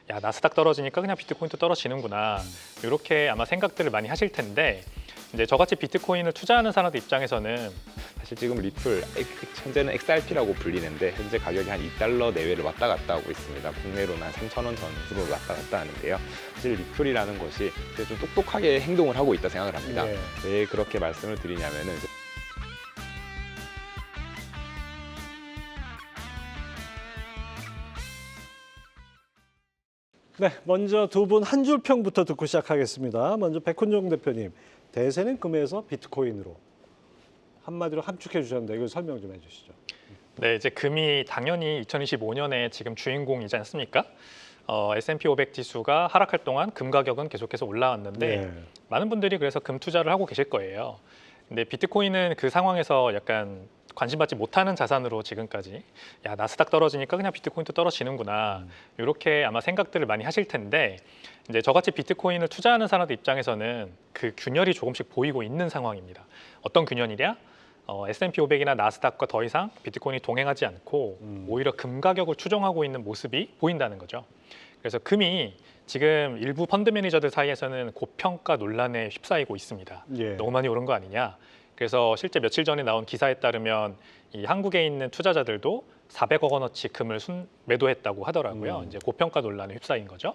야, 나스닥 떨어지니까 그냥 비트코인도 떨어지는구나. 이렇게 아마 생각들을 많이 하실 텐데 이제 저같이 비트코인을 투자하는 사람들 입장에서는 사실 지금 리플 현재는 XRP라고 불리는데 현재 가격이 한 $2 내외를 왔다 갔다 하고 있습니다. 국내로는 한 3,000원 전후로 왔다 갔다 하는데요. 사실 리플이라는 것이 좀 똑똑하게 행동을 하고 있다 생각을 합니다. 왜 그렇게 말씀을 드리냐면은 네, 먼저 두 분 한 줄 평부터 듣고 시작하겠습니다. 먼저 백훈종 대표님, 대세는 금에서 비트코인으로 한마디로 함축해 주셨는데 이걸 설명 좀 해주시죠. 네, 이제 금이 당연히 2025년에 지금 주인공이지 않습니까? S&P 500 지수가 하락할 동안 금 가격은 계속해서 올라왔는데 많은 분들이 그래서 금 투자를 하고 계실 거예요. 근데 비트코인은 그 상황에서 약간 관심받지 못하는 자산으로 지금까지 야, 나스닥 떨어지니까 그냥 비트코인도 떨어지는구나. 이렇게 아마 생각들을 많이 하실 텐데 이제 저같이 비트코인을 투자하는 사람들 입장에서는 그 균열이 조금씩 보이고 있는 상황입니다. 어떤 균열이냐? S&P 500이나 나스닥과 더 이상 비트코인이 동행하지 않고 오히려 금 가격을 추종하고 있는 모습이 보인다는 거죠. 그래서 금이 지금 일부 펀드 매니저들 사이에서는 고평가 논란에 휩싸이고 있습니다. 너무 많이 오른 거 아니냐. 그래서 실제 며칠 전에 나온 기사에 따르면 이 한국에 있는 투자자들도 400억 원어치 금을 매도했다고 하더라고요. 이제 고평가 논란에 휩싸인 거죠.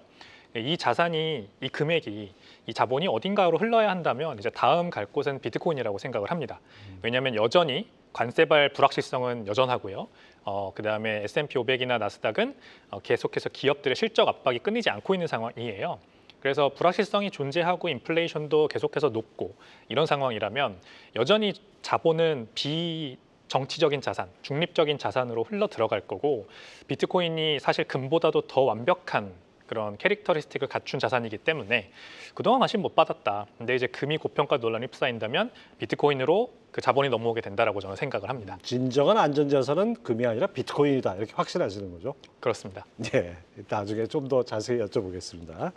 이 자산이, 이 금액이, 이 자본이 어딘가로 흘러야 한다면 이제 다음 갈 곳은 비트코인이라고 생각을 합니다. 왜냐하면 여전히 관세발 불확실성은 여전하고요. 그다음에 S&P 500이나 나스닥은 계속해서 기업들의 실적 압박이 끊이지 않고 있는 상황이에요. 그래서 불확실성이 존재하고 인플레이션도 계속해서 높고 이런 상황이라면 여전히 자본은 비정치적인 자산, 중립적인 자산으로 흘러 들어갈 거고 비트코인이 사실 금보다도 더 완벽한 그런 캐릭터리스틱을 갖춘 자산이기 때문에 그동안 관심 못 받았다. 근데 이제 금이 고평가 논란이 휩싸인다면 비트코인으로 그 자본이 넘어오게 된다라고 저는 생각을 합니다. 진정한 안전자산은 금이 아니라 비트코인이다 이렇게 확신하시는 거죠? 그렇습니다. 네, 나중에 좀 더 자세히 여쭤보겠습니다.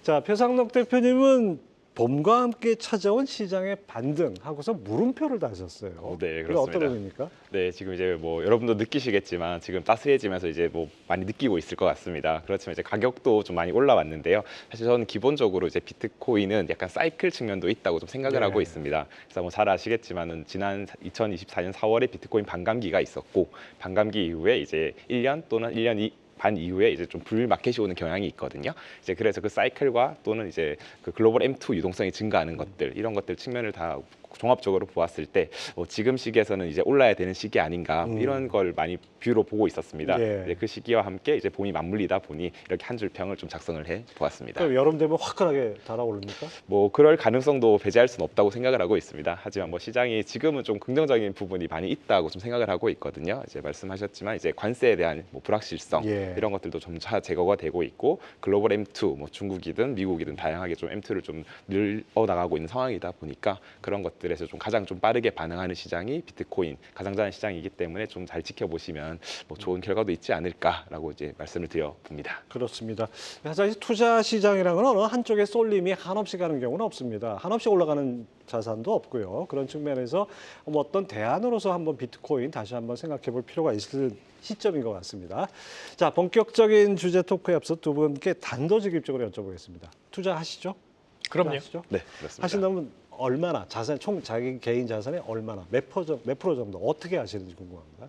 자, 표상록 대표님은 봄과 함께 찾아온 시장의 반등 하고서 물음표를 다셨어요. 네, 그게 어떤 그렇습니다. 의미입니까? 네, 지금 이제 뭐 여러분도 느끼시겠지만 지금 따스해지면서 이제 뭐 많이 느끼고 있을 것 같습니다. 그렇지만 이제 가격도 좀 많이 올라왔는데요. 사실 저는 기본적으로 이제 비트코인은 약간 사이클 측면도 있다고 좀 생각을 하고 있습니다. 그래서 뭐 잘 아시겠지만은 지난 2024년 4월에 비트코인 반감기가 있었고 반감기 이후에 이제 1년 또는 1년 반 이후에 이제 좀 불마켓이 오는 경향이 있거든요. 이제 그래서 그 사이클과 또는 이제 그 글로벌 M2 유동성이 증가하는 것들 이런 것들 측면을 다 종합적으로 보았을 때 지금 시기에서는 이제 올라야 되는 시기 아닌가 이런 걸 많이 뷰로 보고 있었습니다. 네, 그 시기와 함께 이제 봄이 맞물리다 보니 이렇게 한 줄 평을 좀 작성을 해 보았습니다. 그럼 여름 되면 화끈하게 달아오릅니까? 뭐 그럴 가능성도 배제할 수는 없다고 생각을 하고 있습니다. 하지만 뭐 시장이 지금은 좀 긍정적인 부분이 많이 있다고 좀 생각을 하고 있거든요. 이제 말씀하셨지만 이제 관세에 대한 뭐 불확실성 이런 것들도 점차 제거가 되고 있고 글로벌 M2 뭐 중국이든 미국이든 다양하게 좀 M2를 좀 늘어 나가고 있는 상황이다 보니까 그런 것들에서 좀 가장 좀 빠르게 반응하는 시장이 비트코인 가장자산 시장이기 때문에 좀 잘 지켜보시면 뭐 좋은 결과도 있지 않을까라고 이제 말씀을 드려 봅니다. 그렇습니다. 사실 투자 시장이라는 건 어느 한쪽에 쏠림이 한없이 가는 경우는 없습니다. 한없이 올라가는 자산도 없고요. 그런 측면에서 뭐 어떤 대안으로서 한번 비트코인 다시 한번 생각해 볼 필요가 있을 시점인 것 같습니다. 자, 본격적인 주제 토크에 앞서 두 분께 단도직입적으로 여쭤보겠습니다. 투자하시죠? 그럼요. 투자하시죠? 네, 그렇습니다. 하신다면 얼마나 자산 총 자기 개인 자산의 얼마나 몇 프로 정도 어떻게 하시는지 궁금합니다.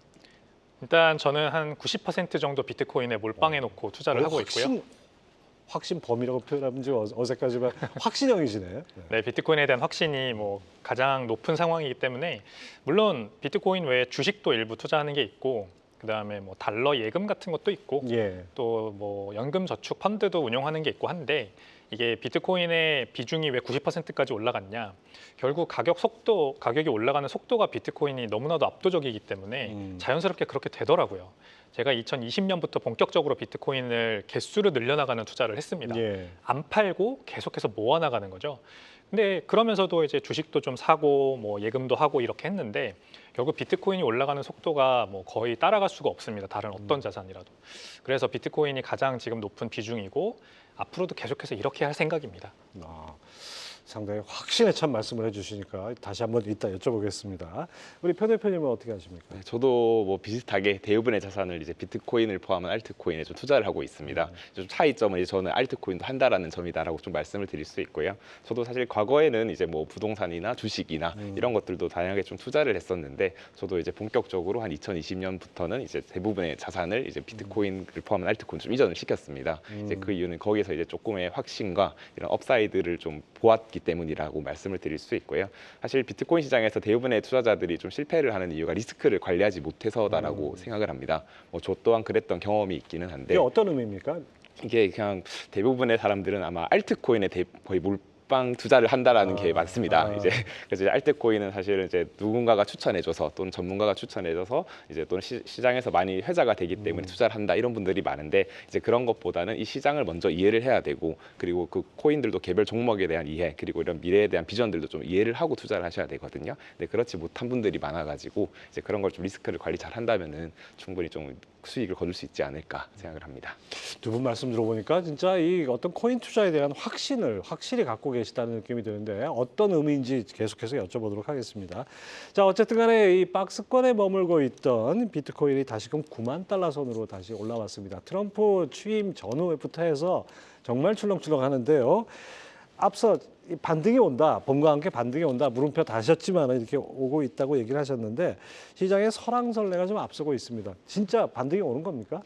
일단 저는 한 90% 정도 비트코인에 몰빵해 놓고 투자를 하고 있고요. 확신 범위라고 표현하면 좀 어색하지만 확신형이시네요. 네, 비트코인에 대한 확신이 뭐 가장 높은 상황이기 때문에 물론 비트코인 외에 주식도 일부 투자하는 게 있고 그다음에 뭐 달러 예금 같은 것도 있고 또 뭐 연금 저축 펀드도 운용하는 게 있고 한데 이게 비트코인의 비중이 왜 90%까지 올라갔냐? 결국 가격이 올라가는 속도가 비트코인이 너무나도 압도적이기 때문에 자연스럽게 그렇게 되더라고요. 제가 2020년부터 본격적으로 비트코인을 개수를 늘려나가는 투자를 했습니다. 안 팔고 계속해서 모아나가는 거죠. 근데 그러면서도 이제 주식도 좀 사고 뭐 예금도 하고 이렇게 했는데 결국 비트코인이 올라가는 속도가 뭐 거의 따라갈 수가 없습니다. 다른 어떤 자산이라도. 그래서 비트코인이 가장 지금 높은 비중이고 앞으로도 계속해서 이렇게 할 생각입니다. 상당히 확신에 찬 말씀을 해주시니까 다시 한번 이따 여쭤보겠습니다. 우리 표 대표님은 어떻게 하십니까? 네, 저도 뭐 비슷하게 대부분의 자산을 이제 비트코인을 포함한 알트코인에 좀 투자를 하고 있습니다. 좀 차이점은 이제 저는 알트코인도 한다라는 점이다라고 좀 말씀을 드릴 수 있고요. 저도 사실 과거에는 이제 뭐 부동산이나 주식이나 이런 것들도 다양하게 좀 투자를 했었는데, 저도 이제 본격적으로 한 2020년부터는 이제 대부분의 자산을 이제 비트코인을 포함한 알트코인 좀 이전을 시켰습니다. 이제 그 이유는 거기에서 이제 조금의 확신과 이런 업사이드를 좀 보았기 때문이라고 말씀을 드릴 수 있고요. 사실 비트코인 시장에서 대부분의 투자자들이 좀 실패를 하는 이유가 리스크를 관리하지 못해서다라고 생각을 합니다. 뭐 저 또한 그랬던 경험이 있기는 한데, 이게 어떤 의미입니까? 이게 그냥 대부분의 사람들은 아마 알트코인에 거의 몰빵 투자를 한다라는 게 많습니다. 이제 그래서 이제 알트코인은 사실은 이제 누군가가 추천해줘서 또는 전문가가 추천해줘서 이제 또는 시장에서 많이 회자가 되기 때문에 투자를 한다, 이런 분들이 많은데, 이제 그런 것보다는 이 시장을 먼저 이해를 해야 되고, 그리고 그 코인들도 개별 종목에 대한 이해, 그리고 이런 미래에 대한 비전들도 좀 이해를 하고 투자를 하셔야 되거든요. 근데 그렇지 못한 분들이 많아가지고 이제 그런 걸 좀 리스크를 관리 잘 한다면은 충분히 좀 수익을 거둘 수 있지 않을까 생각을 합니다. 두 분 말씀 들어보니까 진짜 이 어떤 코인 투자에 대한 확신을 확실히 갖고 계시다는 느낌이 드는데, 어떤 의미인지 계속해서 여쭤보도록 하겠습니다. 자, 어쨌든 간에 이 박스권에 머물고 있던 비트코인이 다시금 9만 달러 선으로 다시 올라왔습니다. 트럼프 취임 전후부터 해서 정말 출렁출렁 하는데요. 앞서 이 반등이 온다, 봄과 함께 반등이 온다, 물음표 다셨지만 이렇게 오고 있다고 얘기를 하셨는데, 시장의 설왕설래가 좀 앞서고 있습니다. 진짜 반등이 오는 겁니까?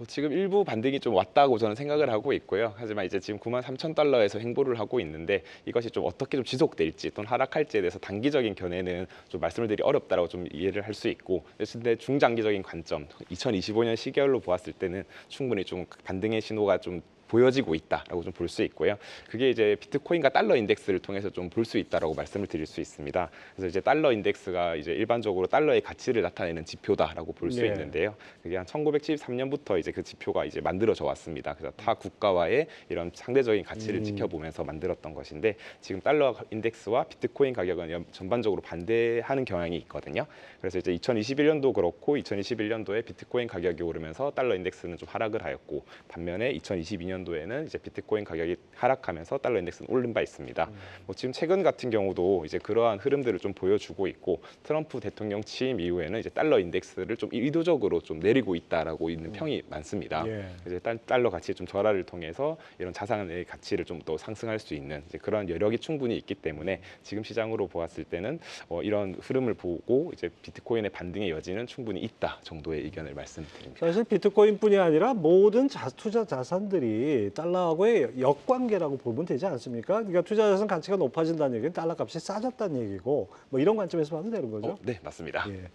지금 일부 반등이 좀 왔다고 저는 생각을 하고 있고요. 하지만 이제 지금 93,000달러에서 행보를 하고 있는데, 이것이 좀 어떻게 좀 지속될지 또는 하락할지에 대해서 단기적인 견해는 좀 말씀을 드리기 어렵다라고 좀 이해를 할 수 있고, 근데 중장기적인 관점, 2025년 시계열로 보았을 때는 충분히 좀 반등의 신호가 좀 보여지고 있다라고 좀 볼 수 있고요. 그게 이제 비트코인과 달러 인덱스를 통해서 좀 볼 수 있다라고 말씀을 드릴 수 있습니다. 그래서 이제 달러 인덱스가 이제 일반적으로 달러의 가치를 나타내는 지표다라고 볼 수 네. 있는데요. 그게 한 1973년부터 이제 그 지표가 이제 만들어져 왔습니다. 그래서 타 국가와의 이런 상대적인 가치를 지켜보면서 만들었던 것인데, 지금 달러 인덱스와 비트코인 가격은 전반적으로 반대하는 경향이 있거든요. 그래서 이제 2021년도 그렇고 2021년도에 비트코인 가격이 오르면서 달러 인덱스는 좀 하락을 하였고, 반면에 2022년도에는 이제 비트코인 가격이 하락하면서 달러 인덱스는 오른 바 있습니다. 뭐 지금 최근 같은 경우도 이제 그러한 흐름들을 좀 보여주고 있고, 트럼프 대통령 취임 이후에는 이제 달러 인덱스를 좀 의도적으로 좀 내리고 있다라고 있는 평이 많습니다. 예. 이제 달러 가치의 좀 절하를 통해서 이런 자산의 가치를 좀 더 상승할 수 있는 이제 그런 여력이 충분히 있기 때문에, 지금 시장으로 보았을 때는 이런 흐름을 보고 이제 비트코인의 반등의 여지는 충분히 있다 정도의 의견을 말씀드립니다. 사실 비트코인뿐이 아니라 모든 투자 자산들이 달러하고의 역관계라고 보면 되지 않습니까? 그러니까 투자 자산 가치가 높아진다는 얘기는 달러 값이 싸졌다는 얘기고, 뭐 이런 관점에서 봐도 되는 거죠. 네, 맞습니다. 예.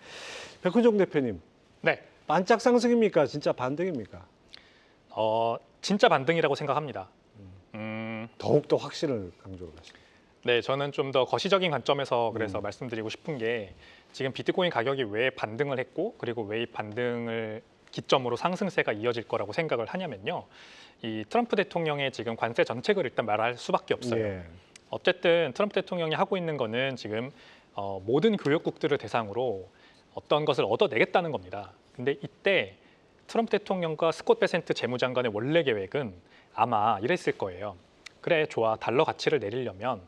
백훈종 대표님, 네, 반짝 상승입니까? 진짜 반등입니까? 진짜 반등이라고 생각합니다. 더욱더 확신을 강조를 하십니다. 네, 저는 좀 더 거시적인 관점에서 그래서 말씀드리고 싶은 게, 지금 비트코인 가격이 왜 반등을 했고, 그리고 왜 이 반등을 기점으로 상승세가 이어질 거라고 생각을 하냐면요. 이 트럼프 대통령의 지금 관세 정책을 일단 말할 수밖에 없어요. 예. 어쨌든 트럼프 대통령이 하고 있는 거는 지금 모든 교역국들을 대상으로 어떤 것을 얻어내겠다는 겁니다. 근데 이때 트럼프 대통령과 스콧 베센트 재무장관의 원래 계획은 아마 이랬을 거예요. 그래, 좋아. 달러 가치를 내리려면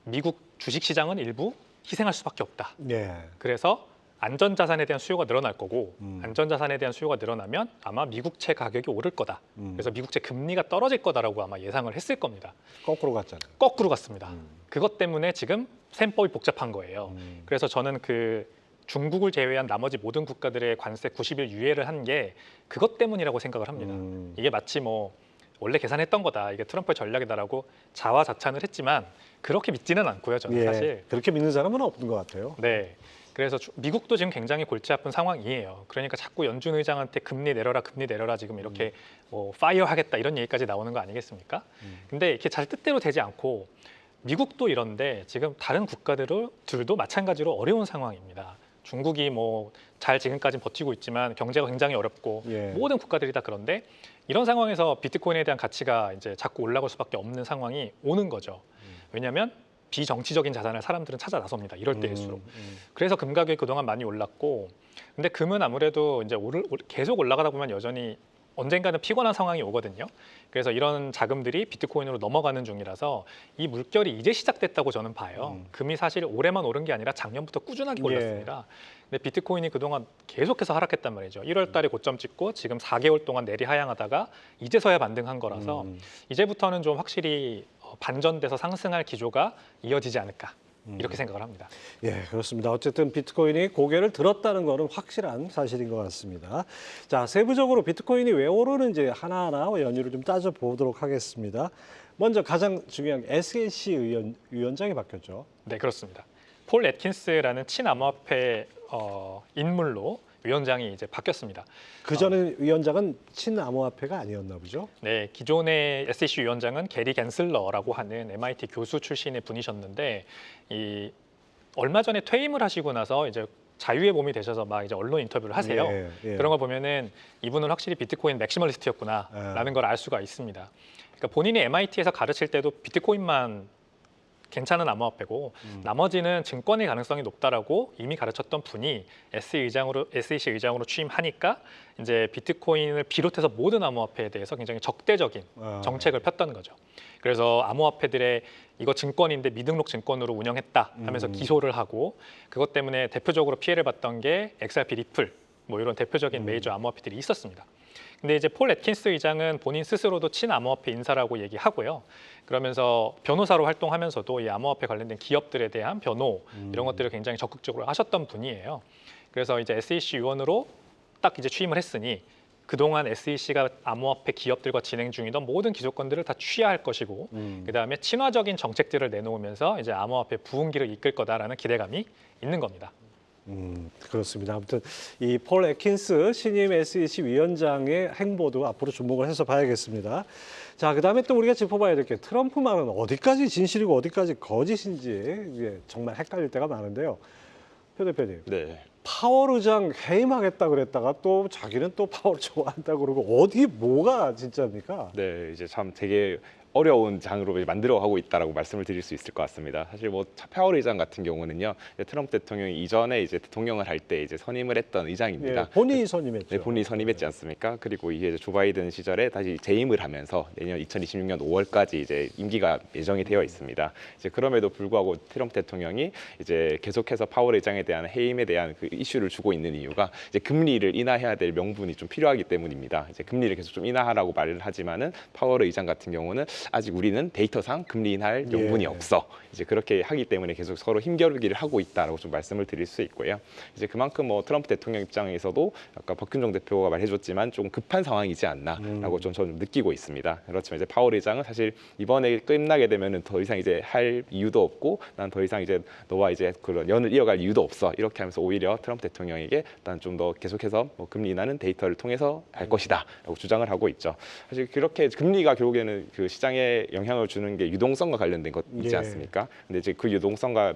미국 주식시장은 일부 희생할 수밖에 없다. 예. 그래서 안전자산에 대한 수요가 늘어날 거고, 안전자산에 대한 수요가 늘어나면 아마 미국채 가격이 오를 거다. 그래서 미국채 금리가 떨어질 거다라고 아마 예상을 했을 겁니다. 거꾸로 갔잖아요. 거꾸로 갔습니다. 그것 때문에 지금 셈법이 복잡한 거예요. 그래서 저는 그 중국을 제외한 나머지 모든 국가들의 관세 90일 유예를 한 게 그것 때문이라고 생각을 합니다. 이게 마치 뭐 원래 계산했던 거다, 이게 트럼프의 전략이다라고 자화자찬을 했지만 그렇게 믿지는 않고요, 저는 예. 사실. 그렇게 믿는 사람은 없는 것 같아요. 네. 그래서 미국도 지금 굉장히 골치 아픈 상황이에요. 그러니까 자꾸 연준 의장한테 금리 내려라 지금 이렇게 뭐 파이어 하겠다 이런 얘기까지 나오는 거 아니겠습니까? 근데 이렇게 잘 뜻대로 되지 않고, 미국도 이런데 지금 다른 국가들도 마찬가지로 어려운 상황입니다. 중국이 뭐 잘 지금까지 버티고 있지만 경제가 굉장히 어렵고, 예. 모든 국가들이 다 그런데, 이런 상황에서 비트코인에 대한 가치가 이제 자꾸 올라갈 수밖에 없는 상황이 오는 거죠. 왜냐하면 비정치적인 자산을 사람들은 찾아 나섭니다. 이럴 때일수록. 그래서 금 가격이 그동안 많이 올랐고, 근데 금은 아무래도 이제 계속 올라가다 보면 여전히 언젠가는 피곤한 상황이 오거든요. 그래서 이런 자금들이 비트코인으로 넘어가는 중이라서 이 물결이 이제 시작됐다고 저는 봐요. 금이 사실 올해만 오른 게 아니라 작년부터 꾸준하게 올랐습니다. 근데 비트코인이 그동안 계속해서 하락했단 말이죠. 1월 달에 고점 찍고 지금 4개월 동안 내리 하향하다가 이제서야 반등한 거라서 이제부터는 좀 확실히 반전돼서 상승할 기조가 이어지지 않을까 이렇게 생각을 합니다. 예, 그렇습니다. 어쨌든 비트코인이 고개를 들었다는 것은 확실한 사실인 것 같습니다. 자, 세부적으로 비트코인이 왜 오르는지 하나하나 연유를 좀 따져보도록 하겠습니다. 먼저 가장 중요한 게 SEC 위원장이 바뀌었죠. 네, 그렇습니다. 폴 애킨스라는 친암호화폐 인물로 위원장이 이제 바뀌었습니다. 그 전에 위원장은 친암호화폐가 아니었나 보죠? 네, 기존의 SEC 위원장은 게리 갠슬러라고 하는 MIT 교수 출신의 분이셨는데 얼마 전에 퇴임을 하시고 나서 이제 자유의 몸이 되셔서 막 이제 언론 인터뷰를 하세요. 예. 그런 거 보면은 이분은 확실히 비트코인 맥시멀리스트였구나라는 걸 알 수가 있습니다. 그러니까 본인이 MIT에서 가르칠 때도 비트코인만 괜찮은 암호화폐고 나머지는 증권의 가능성이 높다라고 이미 가르쳤던 분이 SEC 의장으로 취임하니까 이제 비트코인을 비롯해서 모든 암호화폐에 대해서 굉장히 적대적인 정책을 폈던 거죠. 그래서 암호화폐들의 이거 증권인데 미등록 증권으로 운영했다 하면서 기소를 하고 그것 때문에 대표적으로 피해를 봤던 게 XRP 리플 뭐 이런 대표적인 메이저 암호화폐들이 있었습니다. 근데 이제 폴 애킨스 의장은 본인 스스로도 친암호화폐 인사라고 얘기하고요. 그러면서 변호사로 활동하면서도 이 암호화폐 관련된 기업들에 대한 변호 이런 것들을 굉장히 적극적으로 하셨던 분이에요. 그래서 이제 SEC 위원으로 딱 이제 취임을 했으니 그동안 SEC가 암호화폐 기업들과 진행 중이던 모든 기소권들을 다 취하할 것이고 그다음에 친화적인 정책들을 내놓으면서 이제 암호화폐 부흥기를 이끌 거다라는 기대감이 있는 겁니다. 그렇습니다. 아무튼 이 폴 애킨스 신임 SEC 위원장의 행보도 앞으로 주목을 해서 봐야겠습니다. 자, 그다음에 또 우리가 짚어봐야 될 게 트럼프 말은 어디까지 진실이고 어디까지 거짓인지 이게 정말 헷갈릴 때가 많은데요. 표 대표님, 네. 파월 의장 해임하겠다 그랬다가 또 자기는 또 파월 좋아한다 그러고 어디 뭐가 진짜입니까? 네, 이제 참 되게 어려운 장으로 만들어 가고 있다라고 말씀을 드릴 수 있을 것 같습니다. 사실 뭐 파월 의장 같은 경우는요, 트럼프 대통령이 이전에 이제 대통령을 할 때 이제 선임을 했던 의장입니다. 예, 본인이 선임했죠. 네, 본인이 선임했지 않습니까? 그리고 이게 조 바이든 시절에 다시 재임을 하면서 내년 2026년 5월까지 이제 임기가 예정이 되어 있습니다. 이제 그럼에도 불구하고 트럼프 대통령이 이제 계속해서 파월 의장에 대한 해임에 대한 그 이슈를 주고 있는 이유가 이제 금리를 인하해야 될 명분이 좀 필요하기 때문입니다. 이제 금리를 계속 좀 인하하라고 말을 하지만은 파월 의장 같은 경우는 아직 우리는 데이터상 금리 인하할 명분이 없어. 이제 그렇게 하기 때문에 계속 서로 힘겨루기를 하고 있다라고 좀 말씀을 드릴 수 있고요. 이제 그만큼 뭐 트럼프 대통령 입장에서도 아까 박균종 대표가 말해줬지만 좀 급한 상황이지 않나라고 좀 저는 느끼고 있습니다. 그렇지만 이제 파월 의장은 사실 이번에 끝나게 되면은 더 이상 이제 할 이유도 없고 난 더 이상 이제 너와 이제 그런 연을 이어갈 이유도 없어. 이렇게 하면서 오히려 트럼프 대통령에게 일단 좀 더 계속해서 뭐 금리 인하는 데이터를 통해서 할 것이다라고 주장을 하고 있죠. 사실 그렇게 금리가 결국에는 그 시장에 영향을 주는 게 유동성과 관련된 것 있지 않습니까? 근데 이제 그 유동성과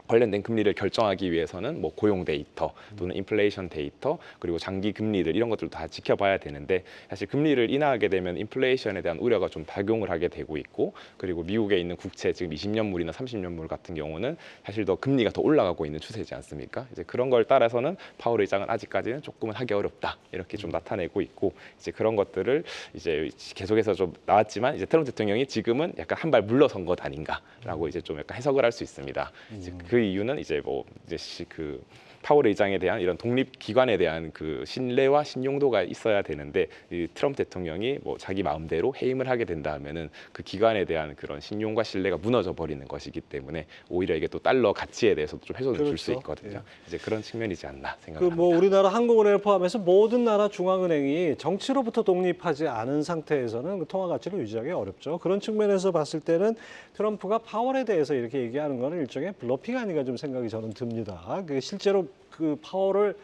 관련된 금리를 결정하기 위해서는 뭐 고용 데이터 또는 인플레이션 데이터 그리고 장기 금리들 이런 것들도 다 지켜봐야 되는데 사실 금리를 인하하게 되면 인플레이션에 대한 우려가 좀 작용을 하게 되고 있고 그리고 미국에 있는 국채 지금 20년물이나 30년물 같은 경우는 사실 더 금리가 더 올라가고 있는 추세지 않습니까? 이제 그런 걸 따라서는 파월 의장은 아직까지는 조금은 하기 어렵다 이렇게 좀 나타내고 있고 이제 그런 것들을 이제 계속해서 좀 나왔지만 이제 트럼프 대통령이 지금은 약간 한 발 물러선 것 아닌가라고 이제 좀 약간 해석을 할 수 있습니다. 이제 그 이유는 이제 뭐 이제 그 파월 의장에 대한 이런 독립 기관에 대한 그 신뢰와 신용도가 있어야 되는데 이 트럼프 대통령이 뭐 자기 마음대로 해임을 하게 된다면은 그 기관에 대한 그런 신용과 신뢰가 무너져 버리는 것이기 때문에 오히려 이게 또 달러 가치에 대해서도 좀 훼손을 줄 수 있거든요. 이제 그런 측면이지 않나 생각합니다. 뭐 우리나라 한국은행을 포함해서 모든 나라 중앙은행이 정치로부터 독립하지 않은 상태에서는 그 통화 가치를 유지하기 어렵죠. 그런 측면에서 봤을 때는 트럼프가 파월에 대해서 이렇게 얘기하는 거는 일종의 블러핑 아닌가 좀 생각이 저는 듭니다. 그 실제로 그 파월을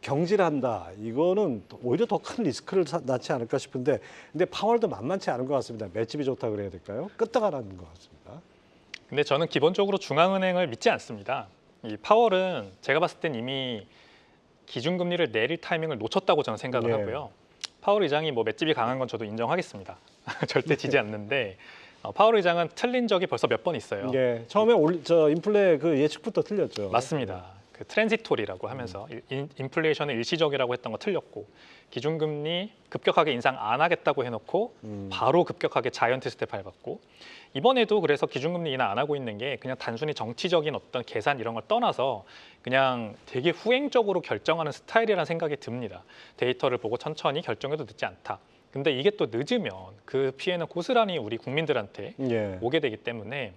경질한다. 이거는 오히려 더 큰 리스크를 낳지 않을까 싶은데, 근데 파월도 만만치 않은 것 같습니다. 맷집이 좋다 그래야 될까요? 끄떡하는 것 같습니다. 근데 저는 기본적으로 중앙은행을 믿지 않습니다. 이 파월은 제가 봤을 땐 이미 기준금리를 내릴 타이밍을 놓쳤다고 저는 생각을 하고요. 파월 의장이 뭐 맷집이 강한 건 저도 인정하겠습니다. 절대 지지 않는데 파월 의장은 틀린 적이 벌써 몇 번 있어요. 처음에 인플레 그 예측부터 틀렸죠. 맞습니다. 그 트랜지토리라고 하면서 인플레이션은 일시적이라고 했던 거 틀렸고 기준금리 급격하게 인상 안 하겠다고 해놓고 바로 급격하게 자이언트 스텝 밟았고 이번에도 그래서 기준금리 인하 안 하고 있는 게 그냥 단순히 정치적인 어떤 계산 이런 걸 떠나서 그냥 되게 후행적으로 결정하는 스타일이라는 생각이 듭니다. 데이터를 보고 천천히 결정해도 늦지 않다. 근데 이게 또 늦으면 그 피해는 고스란히 우리 국민들한테 예. 오게 되기 때문에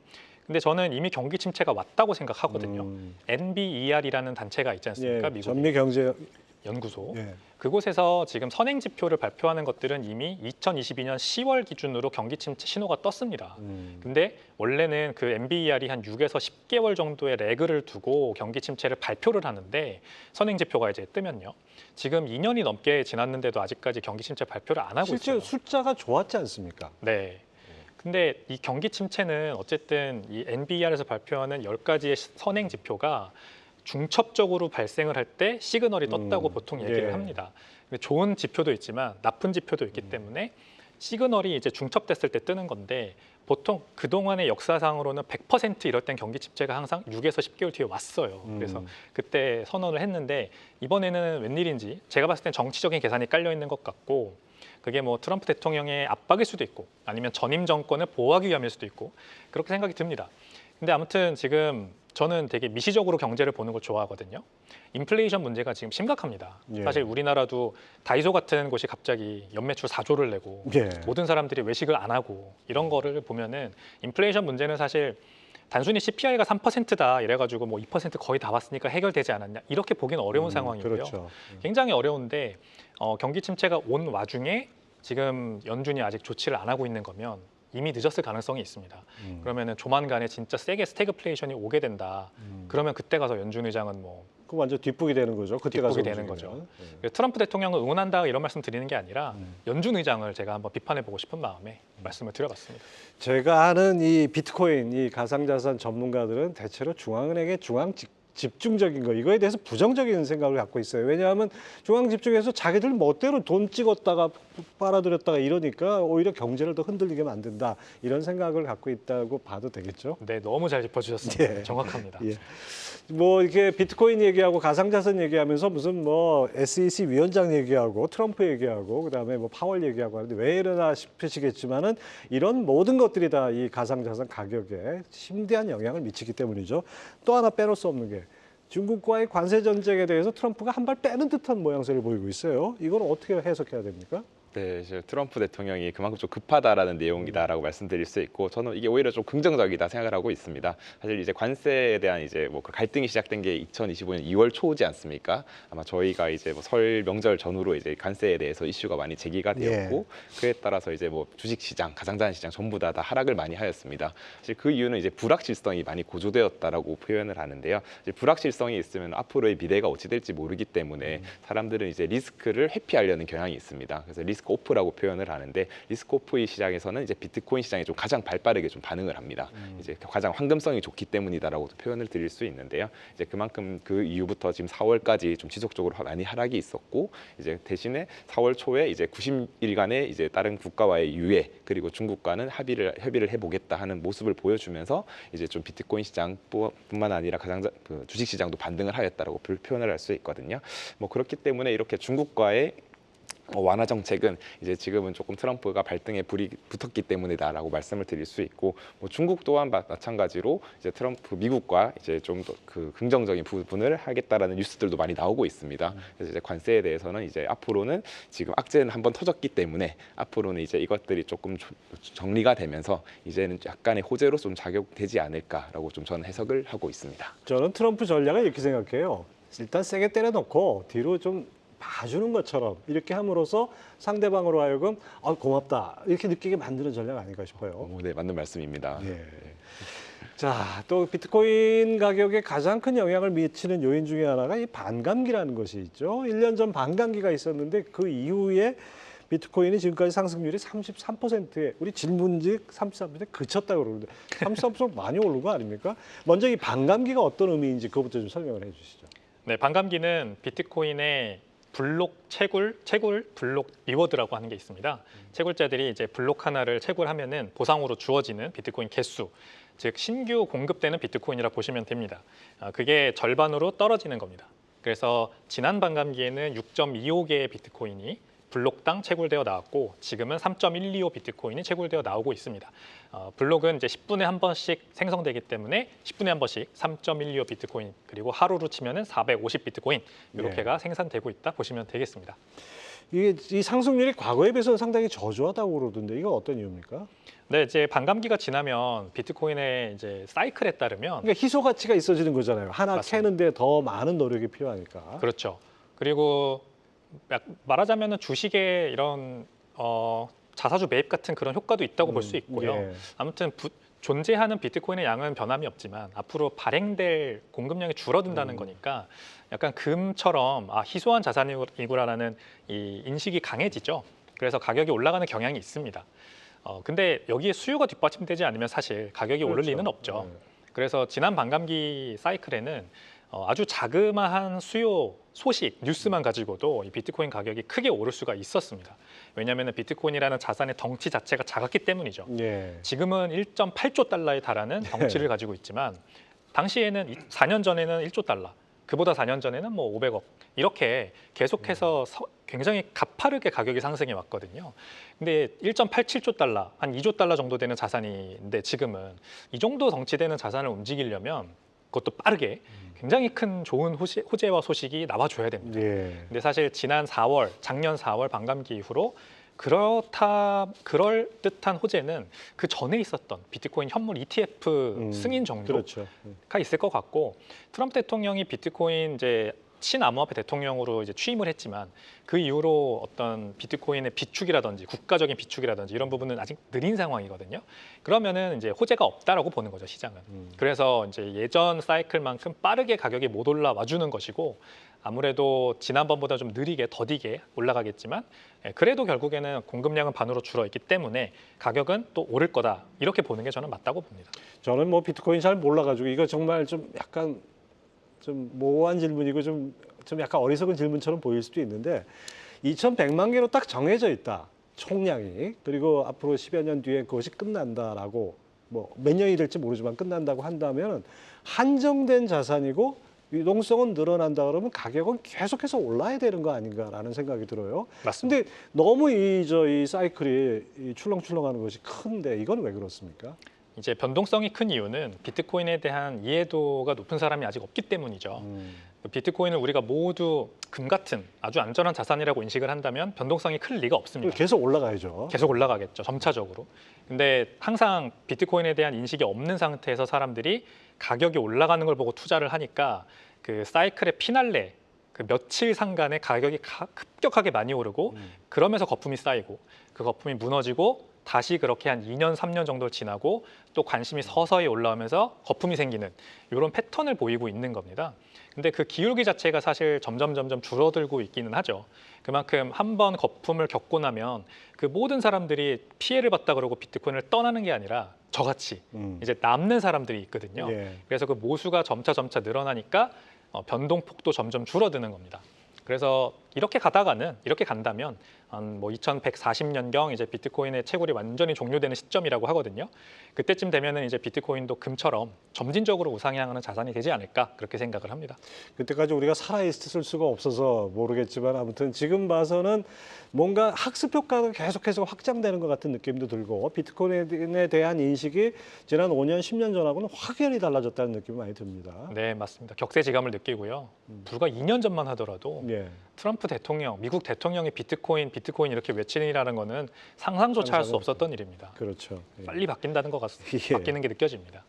근데 저는 이미 경기 침체가 왔다고 생각하거든요. NBER이라는 단체가 있지 않습니까? 미국 전미경제 연구소. 예. 그곳에서 지금 선행 지표를 발표하는 것들은 이미 2022년 10월 기준으로 경기 침체 신호가 떴습니다. 근데 원래는 그 NBER이 한 6에서 10개월 정도의 레그를 두고 경기 침체를 발표를 하는데 선행 지표가 이제 뜨면요. 지금 2년이 넘게 지났는데도 아직까지 경기 침체 발표를 안 하고 실제 있어요. 숫자가 좋았지 않습니까? 네. 근데 이 경기 침체는 어쨌든 이 NBER에서 발표하는 10가지의 선행 지표가 중첩적으로 발생을 할 때 시그널이 떴다고 보통 얘기를 예. 합니다. 근데 좋은 지표도 있지만 나쁜 지표도 있기 때문에 시그널이 이제 중첩됐을 때 뜨는 건데 보통 그동안의 역사상으로는 100% 이럴 땐 경기 침체가 항상 6에서 10개월 뒤에 왔어요. 그래서 그때 선언을 했는데 이번에는 웬일인지 제가 봤을 땐 정치적인 계산이 깔려 있는 것 같고 그게 뭐 트럼프 대통령의 압박일 수도 있고 아니면 전임 정권을 보호하기 위함일 수도 있고 그렇게 생각이 듭니다. 근데 아무튼 지금 저는 되게 미시적으로 경제를 보는 걸 좋아하거든요. 인플레이션 문제가 지금 심각합니다. 예. 사실 우리나라도 다이소 같은 곳이 갑자기 연매출 4조를 내고 예. 모든 사람들이 외식을 안 하고 이런 거를 보면은 인플레이션 문제는 사실 단순히 CPI가 3%다 이래가지고 뭐 2% 거의 다 왔으니까 해결되지 않았냐 이렇게 보기는 어려운 상황이고요. 그렇죠. 굉장히 어려운데 경기 침체가 온 와중에 지금 연준이 아직 조치를 안 하고 있는 거면 이미 늦었을 가능성이 있습니다. 그러면은 조만간에 진짜 세게 스태그플레이션이 오게 된다. 그러면 그때 가서 연준 의장은 뭐 그 완전 뒷북이 되는 거죠. 그때 가서 뒷북이 되는 움직이면. 거죠. 예. 트럼프 대통령을 응원한다 이런 말씀 드리는 게 아니라 연준 의장을 제가 한번 비판해 보고 싶은 마음에 말씀을 드려봤습니다. 제가 아는 이 비트코인, 이 가상자산 전문가들은 대체로 중앙은행의 집중적인 거 이거에 대해서 부정적인 생각을 갖고 있어요. 왜냐하면 중앙 집중해서 자기들 멋대로 돈 찍었다가 빨아들였다가 이러니까 오히려 경제를 더 흔들리게 만든다 이런 생각을 갖고 있다고 봐도 되겠죠. 네, 너무 잘 짚어주셨습니다. 예. 정확합니다. 예. 뭐 이렇게 비트코인 얘기하고 가상자산 얘기하면서 무슨 뭐 SEC 위원장 얘기하고 트럼프 얘기하고 그다음에 뭐 파월 얘기하고 하는데 왜 이러나 싶으시겠지만은 이런 모든 것들이 다 이 가상자산 가격에 심대한 영향을 미치기 때문이죠. 또 하나 빼놓을 수 없는 게 중국과의 관세 전쟁에 대해서 트럼프가 한 발 빼는 듯한 모양새를 보이고 있어요. 이건 어떻게 해석해야 됩니까? 네, 이제 트럼프 대통령이 그만큼 좀 급하다라는 내용이다라고 말씀드릴 수 있고 저는 이게 오히려 좀 긍정적이다 생각을 하고 있습니다. 사실 이제 관세에 대한 이제 뭐 갈등이 시작된 게 2025년 2월 초지 않습니까? 아마 저희가 이제 뭐 설 명절 전후로 이제 관세에 대해서 이슈가 많이 제기가 되었고 그에 따라서 이제 뭐 주식 시장, 가상자산 시장 전부 다 하락을 많이 하였습니다. 사실 그 이유는 이제 불확실성이 많이 고조되었다라고 표현을 하는데요. 이제 불확실성이 있으면 앞으로의 미래가 어찌 될지 모르기 때문에 사람들은 이제 리스크를 회피하려는 경향이 있습니다. 그래서 리스크 오프라고 표현을 하는데 리스크 오프의 시장에서는 이제 비트코인 시장이 좀 가장 발빠르게 좀 반응을 합니다. 이제 가장 황금성이 좋기 때문이다라고도 표현을 드릴 수 있는데요. 이제 그만큼 그 이후부터 지금 4월까지 좀 지속적으로 많이 하락이 있었고 이제 대신에 4월 초에 이제 90일간의 이제 다른 국가와의 유예 그리고 중국과는 협의를 해보겠다 하는 모습을 보여주면서 이제 좀 비트코인 시장뿐만 아니라 그 주식 시장도 반등을 하였다라고 표현을 할 수 있거든요. 뭐 그렇기 때문에 이렇게 중국과의 완화 정책은 이제 지금은 조금 트럼프가 발등에 불이 붙었기 때문이다라고 말씀을 드릴 수 있고 뭐 중국 또한 마찬가지로 이제 트럼프 미국과 이제 좀 더 그 긍정적인 부분을 하겠다라는 뉴스들도 많이 나오고 있습니다. 그래서 이제 관세에 대해서는 이제 앞으로는 지금 악재는 한번 터졌기 때문에 앞으로는 이제 이것들이 조금 정리가 되면서 이제는 약간의 호재로 좀 작용되지 않을까라고 좀 저는 해석을 하고 있습니다. 저는 트럼프 전략을 이렇게 생각해요. 일단 세게 때려놓고 뒤로 좀 봐주는 것처럼 이렇게 함으로써 상대방으로 하여금 고맙다 이렇게 느끼게 만드는 전략 아닌가 싶어요. 네, 맞는 말씀입니다. 예. 자, 또 비트코인 가격에 가장 큰 영향을 미치는 요인 중에 하나가 이 반감기라는 것이 있죠. 1년 전 반감기가 있었는데 그 이후에 비트코인이 지금까지 상승률이 33%에 우리 질문직 33%에 그쳤다고 그러는데 33% 많이 오른 거 아닙니까? 먼저 이 반감기가 어떤 의미인지 그것부터 좀 설명을 해주시죠. 네, 반감기는 비트코인의 블록 채굴, 블록 리워드라고 하는 게 있습니다. 채굴자들이 이제 블록 하나를 채굴하면은 보상으로 주어지는 비트코인 개수. 즉 신규 공급되는 비트코인이라 보시면 됩니다. 그게 절반으로 떨어지는 겁니다. 그래서 지난 반감기에는 6.25개의 비트코인이 블록당 채굴되어 나왔고 지금은 3.125 비트코인이 채굴되어 나오고 있습니다. 블록은 이제 10분에 한 번씩 생성되기 때문에 10분에 한 번씩 3.125 비트코인 그리고 하루로 치면은 450 비트코인 이렇게가 생산되고 있다 보시면 되겠습니다. 이게 이 상승률이 과거에 비해서는 상당히 저조하다고 그러던데 이건 어떤 이유입니까? 네, 이제 반감기가 지나면 비트코인의 이제 사이클에 따르면 그러니까 희소 가치가 있어지는 거잖아요. 하나 맞습니다. 캐는데 더 많은 노력이 필요하니까. 그렇죠. 그리고 말하자면은 주식에 이런 자사주 매입 같은 그런 효과도 있다고 볼 수 있고요. 예. 아무튼 존재하는 비트코인의 양은 변함이 없지만 앞으로 발행될 공급량이 줄어든다는 거니까 약간 금처럼 희소한 자산이구라는 이 인식이 강해지죠. 그래서 가격이 올라가는 경향이 있습니다. 근데 여기에 수요가 뒷받침되지 않으면 사실 가격이 오를 그렇죠. 리는 없죠. 네. 그래서 지난 반감기 사이클에는 아주 자그마한 수요 소식, 뉴스만 가지고도 이 비트코인 가격이 크게 오를 수가 있었습니다. 왜냐하면 비트코인이라는 자산의 덩치 자체가 작았기 때문이죠. 예. 지금은 1.8조 달러에 달하는 덩치를 가지고 있지만 당시에는 4년 전에는 1조 달러, 그보다 4년 전에는 뭐 500억 이렇게 계속해서 굉장히 가파르게 가격이 상승해 왔거든요. 근데 1.87조 달러, 한 2조 달러 정도 되는 자산인데 지금은 이 정도 덩치되는 자산을 움직이려면 그것도 빠르게 굉장히 큰 좋은 호재와 소식이 나와줘야 됩니다. 예. 근데 사실 작년 4월 반감기 이후로 그럴 듯한 호재는 그 전에 있었던 비트코인 현물 ETF 승인 정도가 그렇죠. 있을 것 같고 트럼프 대통령이 비트코인 이제 친암호화폐 대통령으로 이제 취임을 했지만 그 이후로 어떤 비트코인의 비축이라든지 국가적인 비축이라든지 이런 부분은 아직 느린 상황이거든요. 그러면은 이제 호재가 없다라고 보는 거죠, 시장은. 그래서 이제 예전 사이클만큼 빠르게 가격이 못 올라와 주는 것이고 아무래도 지난번보다 좀 느리게 더디게 올라가겠지만 그래도 결국에는 공급량은 반으로 줄어 있기 때문에 가격은 또 오를 거다 이렇게 보는 게 저는 맞다고 봅니다. 저는 뭐 비트코인 잘 몰라가지고 이거 정말 좀 약간 좀 모호한 질문이고 좀 약간 어리석은 질문처럼 보일 수도 있는데 2,100만 개로 딱 정해져 있다. 총량이. 그리고 앞으로 10여 년 뒤에 그것이 끝난다라고 뭐 몇 년이 될지 모르지만 끝난다고 한다면 한정된 자산이고 유동성은 늘어난다 그러면 가격은 계속해서 올라야 되는 거 아닌가라는 생각이 들어요. 맞습니다. 근데 너무 이 사이클이 출렁출렁하는 것이 큰데 이건 왜 그렇습니까? 이제 변동성이 큰 이유는 비트코인에 대한 이해도가 높은 사람이 아직 없기 때문이죠. 비트코인을 우리가 모두 금 같은 아주 안전한 자산이라고 인식을 한다면 변동성이 클 리가 없습니다. 계속 올라가야죠. 계속 올라가겠죠, 점차적으로. 근데 항상 비트코인에 대한 인식이 없는 상태에서 사람들이 가격이 올라가는 걸 보고 투자를 하니까 그 사이클의 피날레, 그 며칠 상간에 가격이 급격하게 많이 오르고 그러면서 거품이 쌓이고 그 거품이 무너지고 다시 그렇게 한 2년, 3년 정도를 지나고 또 관심이 서서히 올라오면서 거품이 생기는 이런 패턴을 보이고 있는 겁니다. 근데 그 기울기 자체가 사실 점점 줄어들고 있기는 하죠. 그만큼 한번 거품을 겪고 나면 그 모든 사람들이 피해를 봤다 그러고 비트코인을 떠나는 게 아니라 저같이 이제 남는 사람들이 있거든요. 예. 그래서 그 모수가 점차 늘어나니까 변동폭도 점점 줄어드는 겁니다. 그래서 이렇게 간다면 한 뭐 2140년경 이제 비트코인의 채굴이 완전히 종료되는 시점이라고 하거든요. 그때쯤 되면은 이제 비트코인도 금처럼 점진적으로 우상향하는 자산이 되지 않을까 그렇게 생각을 합니다. 그때까지 우리가 살아있을 수가 없어서 모르겠지만 아무튼 지금 봐서는 뭔가 학습 효과가 계속해서 확장되는 것 같은 느낌도 들고 비트코인에 대한 인식이 지난 5년, 10년 전하고는 확연히 달라졌다는 느낌이 많이 듭니다. 네, 맞습니다. 격세지감을 느끼고요. 불과 2년 전만 하더라도 예. 트럼프 대통령, 미국 대통령이 비트코인 이렇게 외치라는 거는 상상조차 할 수 없었던 일입니다. 그렇죠. 예. 빨리 바뀐다는 것 같습니다. 예. 바뀌는 게 느껴집니다.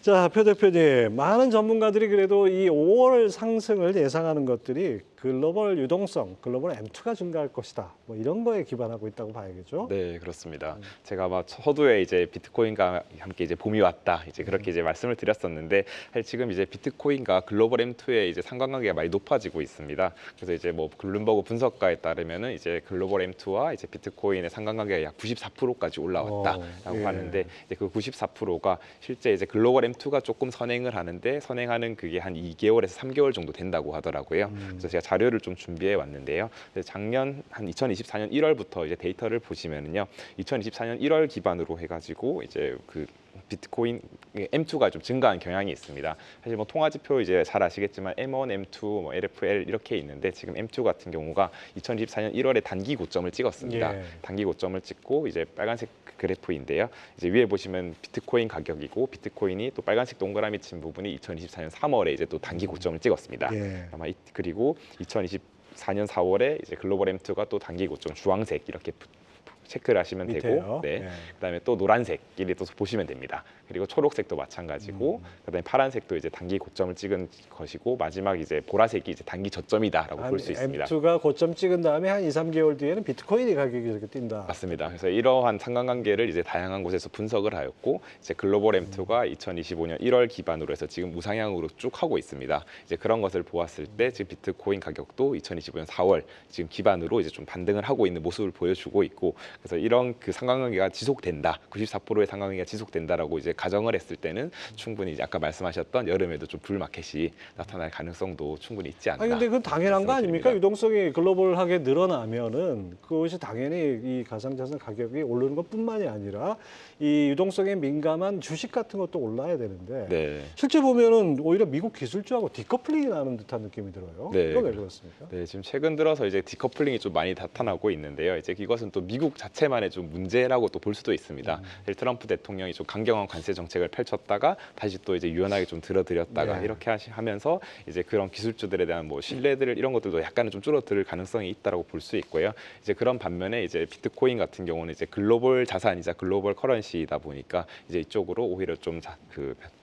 자, 표 대표님, 많은 전문가들이 그래도 이 5월 상승을 예상하는 것들이 글로벌 유동성, 글로벌 M2가 증가할 것이다. 뭐 이런 거에 기반하고 있다고 봐야겠죠. 네, 그렇습니다. 제가 아마 서두에 이제 비트코인과 함께 이제 봄이 왔다, 이제 그렇게 이제 말씀을 드렸었는데, 사실 지금 이제 비트코인과 글로벌 M2의 이제 상관관계가 많이 높아지고 있습니다. 그래서 이제 뭐 블룸버그 분석가에 따르면은 이제 글로벌 M2와 이제 비트코인의 상관관계가 약 94%까지 올라왔다라고 예. 하는데, 이제 그 94%가 실제 이제 글로벌 M2가 조금 선행을 하는데 선행하는 그게 한 2개월에서 3개월 정도 된다고 하더라고요. 그래서 제가 자료를 좀 준비해 왔는데요. 작년 한 2024년 1월부터 이제 데이터를 보시면은요, 2024년 1월 기반으로 해가지고 이제 그 비트코인 M2가 좀 증가한 경향이 있습니다. 사실 뭐 통화지표 이제 잘 아시겠지만 M1, M2, 뭐 LFL 이렇게 있는데 지금 M2 같은 경우가 2024년 1월에 단기 고점을 찍었습니다. 예. 단기 고점을 찍고 이제 빨간색 그래프인데요. 이제 위에 보시면 비트코인 가격이고 비트코인이 또 빨간색 동그라미 친 부분이 2024년 3월에 이제 또 단기 고점을 찍었습니다. 예. 아마 그리고 2024년 4월에 이제 글로벌 M2가 또 단기 고점 주황색 이렇게 체크를 하시면 밑에요. 되고, 네. 예. 그다음에 또 노란색끼리 또 보시면 됩니다. 그리고 초록색도 마찬가지고, 그다음에 파란색도 이제 단기 고점을 찍은 것이고, 마지막 이제 보라색이 이제 단기 저점이다라고 볼 수 있습니다. M2가 고점 찍은 다음에 한 2, 3개월 뒤에는 비트코인이 가격이 이렇게 뛴다. 맞습니다. 그래서 이러한 상관관계를 이제 다양한 곳에서 분석을 하였고, 이제 글로벌 M2가 2025년 1월 기반으로 해서 지금 우상향으로 쭉 하고 있습니다. 이제 그런 것을 보았을 때 지금 비트코인 가격도 2025년 4월 지금 기반으로 이제 좀 반등을 하고 있는 모습을 보여주고 있고, 그래서 이런 그 상관관계가 지속된다, 94%의 상관관계가 지속된다라고 이제 가정을 했을 때는 충분히 이제 아까 말씀하셨던 여름에도 좀 불마켓이 나타날 가능성도 충분히 있지 않나. 아니 근데 그건 당연한 거 아닙니까? 말씀을 유동성이 글로벌하게 늘어나면은 그것이 당연히 이 가상자산 가격이 오르는 것뿐만이 아니라 이 유동성에 민감한 주식 같은 것도 올라야 되는데 네. 실제 보면은 오히려 미국 기술주하고 디커플링이 나는 듯한 느낌이 들어요. 네. 이건 왜 그렇습니까? 네, 지금 최근 들어서 이제 디커플링이 좀 많이 나타나고 있는데요. 이제 이것은 또 미국 자체만의 좀 문제라고 또 볼 수도 있습니다. 사실 트럼프 대통령이 좀 강경한 관세 정책을 펼쳤다가 다시 또 이제 유연하게 좀 들어들였다가 네. 이렇게 하면서 이제 그런 기술주들에 대한 뭐 신뢰들 이런 것들도 약간은 좀 줄어들 가능성이 있다라고 볼 수 있고요. 이제 그런 반면에 이제 비트코인 같은 경우는 이제 글로벌 자산이자 글로벌 커런시이다 보니까 이제 이쪽으로 오히려 좀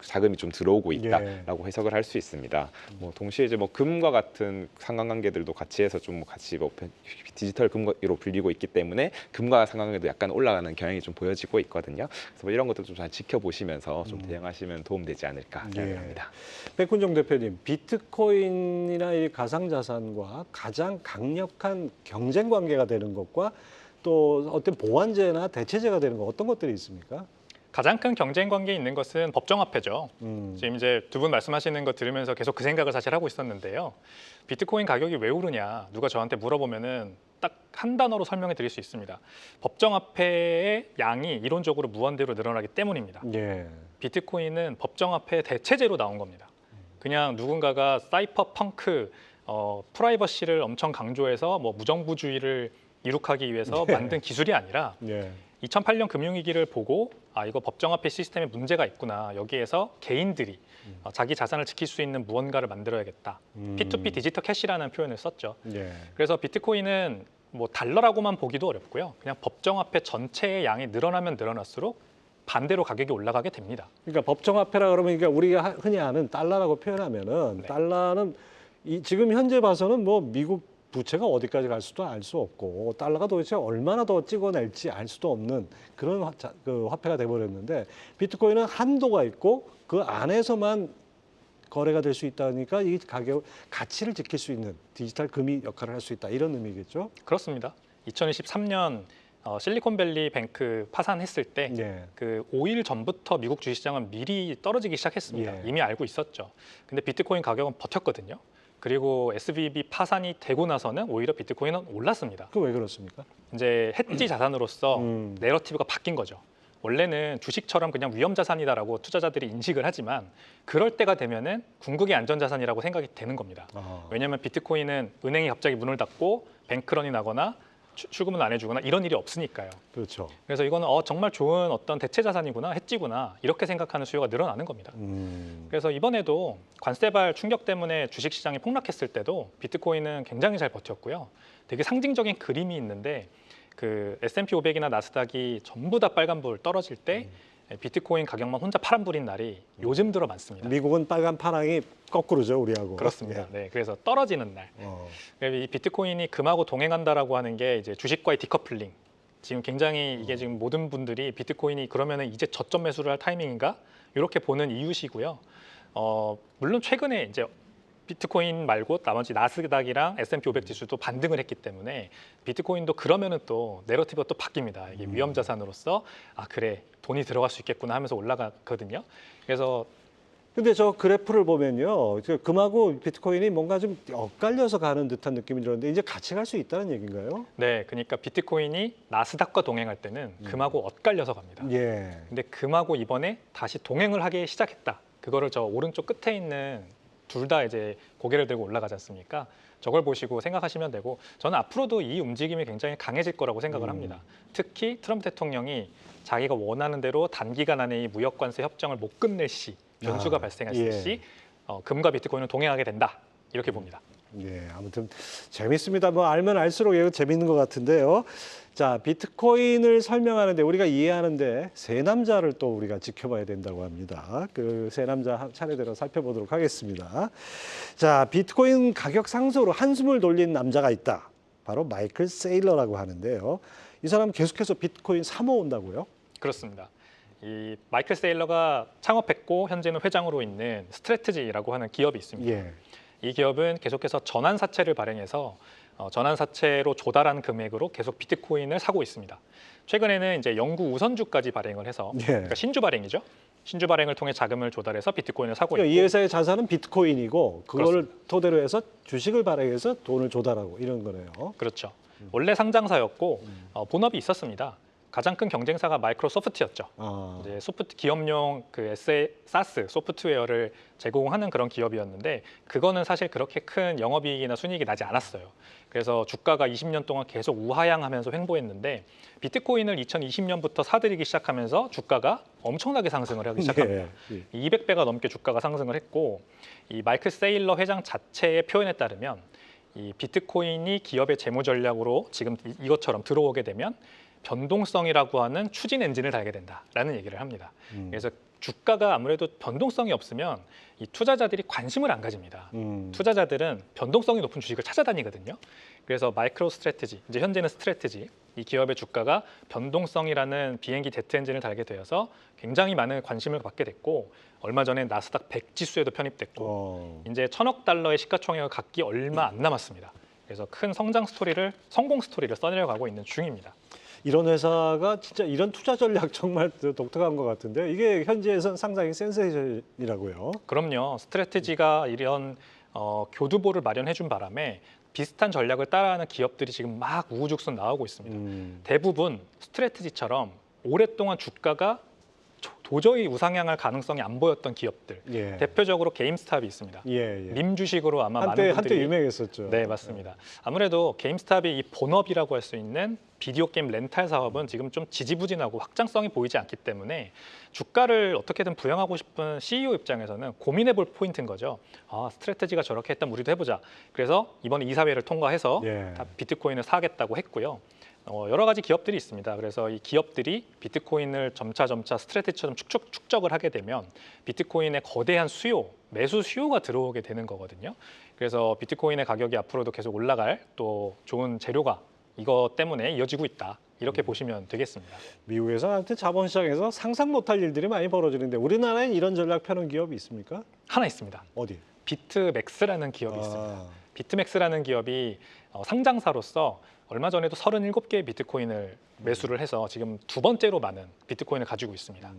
자금이 좀 들어오고 있다라고 해석을 할 수 있습니다. 뭐 동시에 이제 뭐 금과 같은 상관관계들도 같이 해서 좀 같이 뭐 디지털 금으로 불리고 있기 때문에 금과 상관관계도 약간 올라가는 경향이 좀 보여지고 있거든요. 그래서 뭐 이런 것도 좀 잘 지켜보시면서 좀 대응하시면 도움되지 않을까 생각합니다. 백훈정 대표님, 비트코인이나 이 가상자산과 가장 강력한 경쟁 관계가 되는 것과 또 어떤 보완제나 대체제가 되는 것 어떤 것들이 있습니까? 가장 큰 경쟁 관계에 있는 것은 법정화폐죠. 지금 이제 두 분 말씀하시는 거 들으면서 계속 그 생각을 사실 하고 있었는데요. 비트코인 가격이 왜 오르냐 누가 저한테 물어보면은 딱 한 단어로 설명해 드릴 수 있습니다. 법정화폐의 양이 이론적으로 무한대로 늘어나기 때문입니다. 예. 비트코인은 법정화폐 대체제로 나온 겁니다. 그냥 누군가가 사이퍼 펑크 프라이버시를 엄청 강조해서 뭐 무정부주의를 이룩하기 위해서 만든 기술이 아니라 예. 2008년 금융위기를 보고 아 이거 법정화폐 시스템에 문제가 있구나. 여기에서 개인들이 자기 자산을 지킬 수 있는 무언가를 만들어야겠다. P2P 디지털 캐시라는 표현을 썼죠. 예. 그래서 비트코인은 뭐 달러라고만 보기도 어렵고요. 그냥 법정화폐 전체의 양이 늘어나면 늘어날수록 반대로 가격이 올라가게 됩니다. 그러니까 법정화폐라 그러면 그러니까 우리가 흔히 아는 달러라고 표현하면은 네. 달러는 지금 현재 봐서는 뭐 미국 부채가 어디까지 갈 수도 알 수 없고 달러가 도대체 얼마나 더 찍어낼지 알 수도 없는 그런 화폐가 돼버렸는데 비트코인은 한도가 있고 그 안에서만 거래가 될 수 있다니까 이 가격 가치를 지킬 수 있는 디지털 금이 역할을 할 수 있다 이런 의미겠죠? 그렇습니다. 2023년 실리콘밸리 뱅크 파산했을 때 예. 그 5일 전부터 미국 주식시장은 미리 떨어지기 시작했습니다. 예. 이미 알고 있었죠. 근데 비트코인 가격은 버텼거든요. 그리고 SVB 파산이 되고 나서는 오히려 비트코인은 올랐습니다. 그 왜 그렇습니까? 이제 해지 자산으로서 음. 내러티브가 바뀐 거죠. 원래는 주식처럼 그냥 위험 자산이다라고 투자자들이 인식을 하지만 그럴 때가 되면은 궁극의 안전 자산이라고 생각이 되는 겁니다. 왜냐하면 비트코인은 은행이 갑자기 문을 닫고 뱅크런이 나거나 출금을 안 해주거나 이런 일이 없으니까요. 그렇죠. 그래서 이거는 정말 좋은 어떤 대체 자산이구나, 해지구나 이렇게 생각하는 수요가 늘어나는 겁니다. 그래서 이번에도 관세발 충격 때문에 주식시장이 폭락했을 때도 비트코인은 굉장히 잘 버텼고요. 되게 상징적인 그림이 있는데 그 S&P 500이나 나스닥이 전부 다 빨간불 떨어질 때 비트코인 가격만 혼자 파란불인 날이 요즘 들어 많습니다. 미국은 빨간 파랑이 거꾸로죠 우리하고. 그렇습니다. 네, 그래서 떨어지는 날. 이 비트코인이 금하고 동행한다라고 하는 게 이제 주식과의 디커플링. 지금 굉장히 이게 지금 모든 분들이 비트코인이 그러면은 이제 저점 매수를 할 타이밍인가 이렇게 보는 이유시고요. 물론 최근에 이제 비트코인 말고 나머지 나스닥이랑 S&P 500 지수도 반등을 했기 때문에 비트코인도 그러면은 또 내러티브가 또 바뀝니다. 이게 위험 자산으로서 아 그래 돈이 들어갈 수 있겠구나 하면서 올라가거든요. 그래서 근데 저 그래프를 보면요, 금하고 비트코인이 뭔가 좀 엇갈려서 가는 듯한 느낌이 들었는데 이제 같이 갈 수 있다는 얘기인가요? 네, 그러니까 비트코인이 나스닥과 동행할 때는 금하고 엇갈려서 갑니다. 예. 근데 금하고 이번에 다시 동행을 하기 시작했다. 그거를 저 오른쪽 끝에 있는 둘 다 이제 고개를 들고 올라가지 않습니까? 저걸 보시고 생각하시면 되고 저는 앞으로도 이 움직임이 굉장히 강해질 거라고 생각을 합니다. 특히 트럼프 대통령이 자기가 원하는 대로 단기간 안에 이 무역 관세 협정을 못 끝낼 시 변수가 발생했을 예. 시 금과 비트코인은 동행하게 된다. 이렇게 봅니다. 예, 아무튼 재밌습니다. 뭐 알면 알수록 이거 재밌는 것 같은데요. 자, 비트코인을 설명하는데 우리가 이해하는데 세 남자를 또 우리가 지켜봐야 된다고 합니다. 그 세 남자 차례대로 살펴보도록 하겠습니다. 자, 비트코인 가격 상승으로 한숨을 돌린 남자가 있다. 바로 마이클 세일러라고 하는데요. 이 사람 계속해서 비트코인 사모은다고요? 그렇습니다. 이 마이클 세일러가 창업했고 현재는 회장으로 있는 스트래티지라고 하는 기업이 있습니다. 예. 이 기업은 계속해서 전환사채를 발행해서 전환사채로 조달한 금액으로 계속 비트코인을 사고 있습니다. 최근에는 이제 영구 우선주까지 발행을 해서 예. 그러니까 신주 발행이죠. 신주 발행을 통해 자금을 조달해서 비트코인을 사고 그러니까 있고 이 회사의 자산은 비트코인이고 그걸 그렇습니다. 토대로 해서 주식을 발행해서 돈을 조달하고 이런 거네요. 그렇죠. 원래 상장사였고 본업이 있었습니다. 가장 큰 경쟁사가 마이크로소프트였죠. 아, 이제 소프트 기업용 그 SaaS 소프트웨어를 제공하는 그런 기업이었는데 그거는 사실 그렇게 큰 영업이익이나 순이익이 나지 않았어요. 그래서 주가가 20년 동안 계속 우하향하면서 횡보했는데 비트코인을 2020년부터 사들이기 시작하면서 주가가 엄청나게 상승을 하기 시작합니다. 예. 200배가 넘게 주가가 상승을 했고 이 마이클 세일러 회장 자체의 표현에 따르면 이 비트코인이 기업의 재무 전략으로 지금 이것처럼 들어오게 되면 변동성이라고 하는 추진 엔진을 달게 된다라는 얘기를 합니다. 그래서 주가가 아무래도 변동성이 없으면 이 투자자들이 관심을 안 가집니다. 투자자들은 변동성이 높은 주식을 찾아다니거든요. 그래서 마이크로 스트래티지, 이제 현재는 스트래티지, 이 기업의 주가가 변동성이라는 비행기 제트 엔진을 달게 되어서 굉장히 많은 관심을 받게 됐고 얼마 전에 나스닥 100 지수에도 편입됐고 이제 1,000억 달러의 시가총액을 갖기 얼마 안 남았습니다. 그래서 큰 성장 스토리를, 성공 스토리를 써내려가고 있는 중입니다. 이런 회사가 진짜 이런 투자 전략 정말 독특한 것 같은데 이게 현지에선 상당히 센세이션이라고요. 그럼요. 스트래티지가 이런 교두보를 마련해준 바람에 비슷한 전략을 따라하는 기업들이 지금 막 우후죽순 나오고 있습니다. 대부분 스트래티지처럼 오랫동안 주가가 도저히 우상향할 가능성이 안 보였던 기업들. 예. 대표적으로 게임스탑이 있습니다. 예, 예. 밈 주식으로 아마 많은 한때 분들이 유명했었죠. 네, 맞습니다. 아무래도 게임스탑이 이 본업이라고 할 수 있는 비디오 게임 렌탈 사업은 지금 좀 지지부진하고 확장성이 보이지 않기 때문에 주가를 어떻게든 부양하고 싶은 CEO 입장에서는 고민해 볼 포인트인 거죠. 아, 스트래티지가 저렇게 했다면 우리도 해보자. 그래서 이번에 이사회를 통과해서 예. 다 비트코인을 사겠다고 했고요. 여러 가지 기업들이 있습니다. 그래서 이 기업들이 비트코인을 점차 스트래티지처럼 축적을 하게 되면 비트코인의 거대한 수요, 매수 수요가 들어오게 되는 거거든요. 그래서 비트코인의 가격이 앞으로도 계속 올라갈 또 좋은 재료가 이것 때문에 이어지고 있다. 이렇게 보시면 되겠습니다. 미국에서 아무튼 자본시장에서 상상 못할 일들이 많이 벌어지는데 우리나라엔 이런 전략 펴는 기업이 있습니까? 하나 있습니다. 어디? 비트맥스라는 기업이 있습니다. 비트맥스라는 기업이 상장사로서 얼마 전에도 37개의 비트코인을 매수를 해서 지금 두 번째로 많은 비트코인을 가지고 있습니다.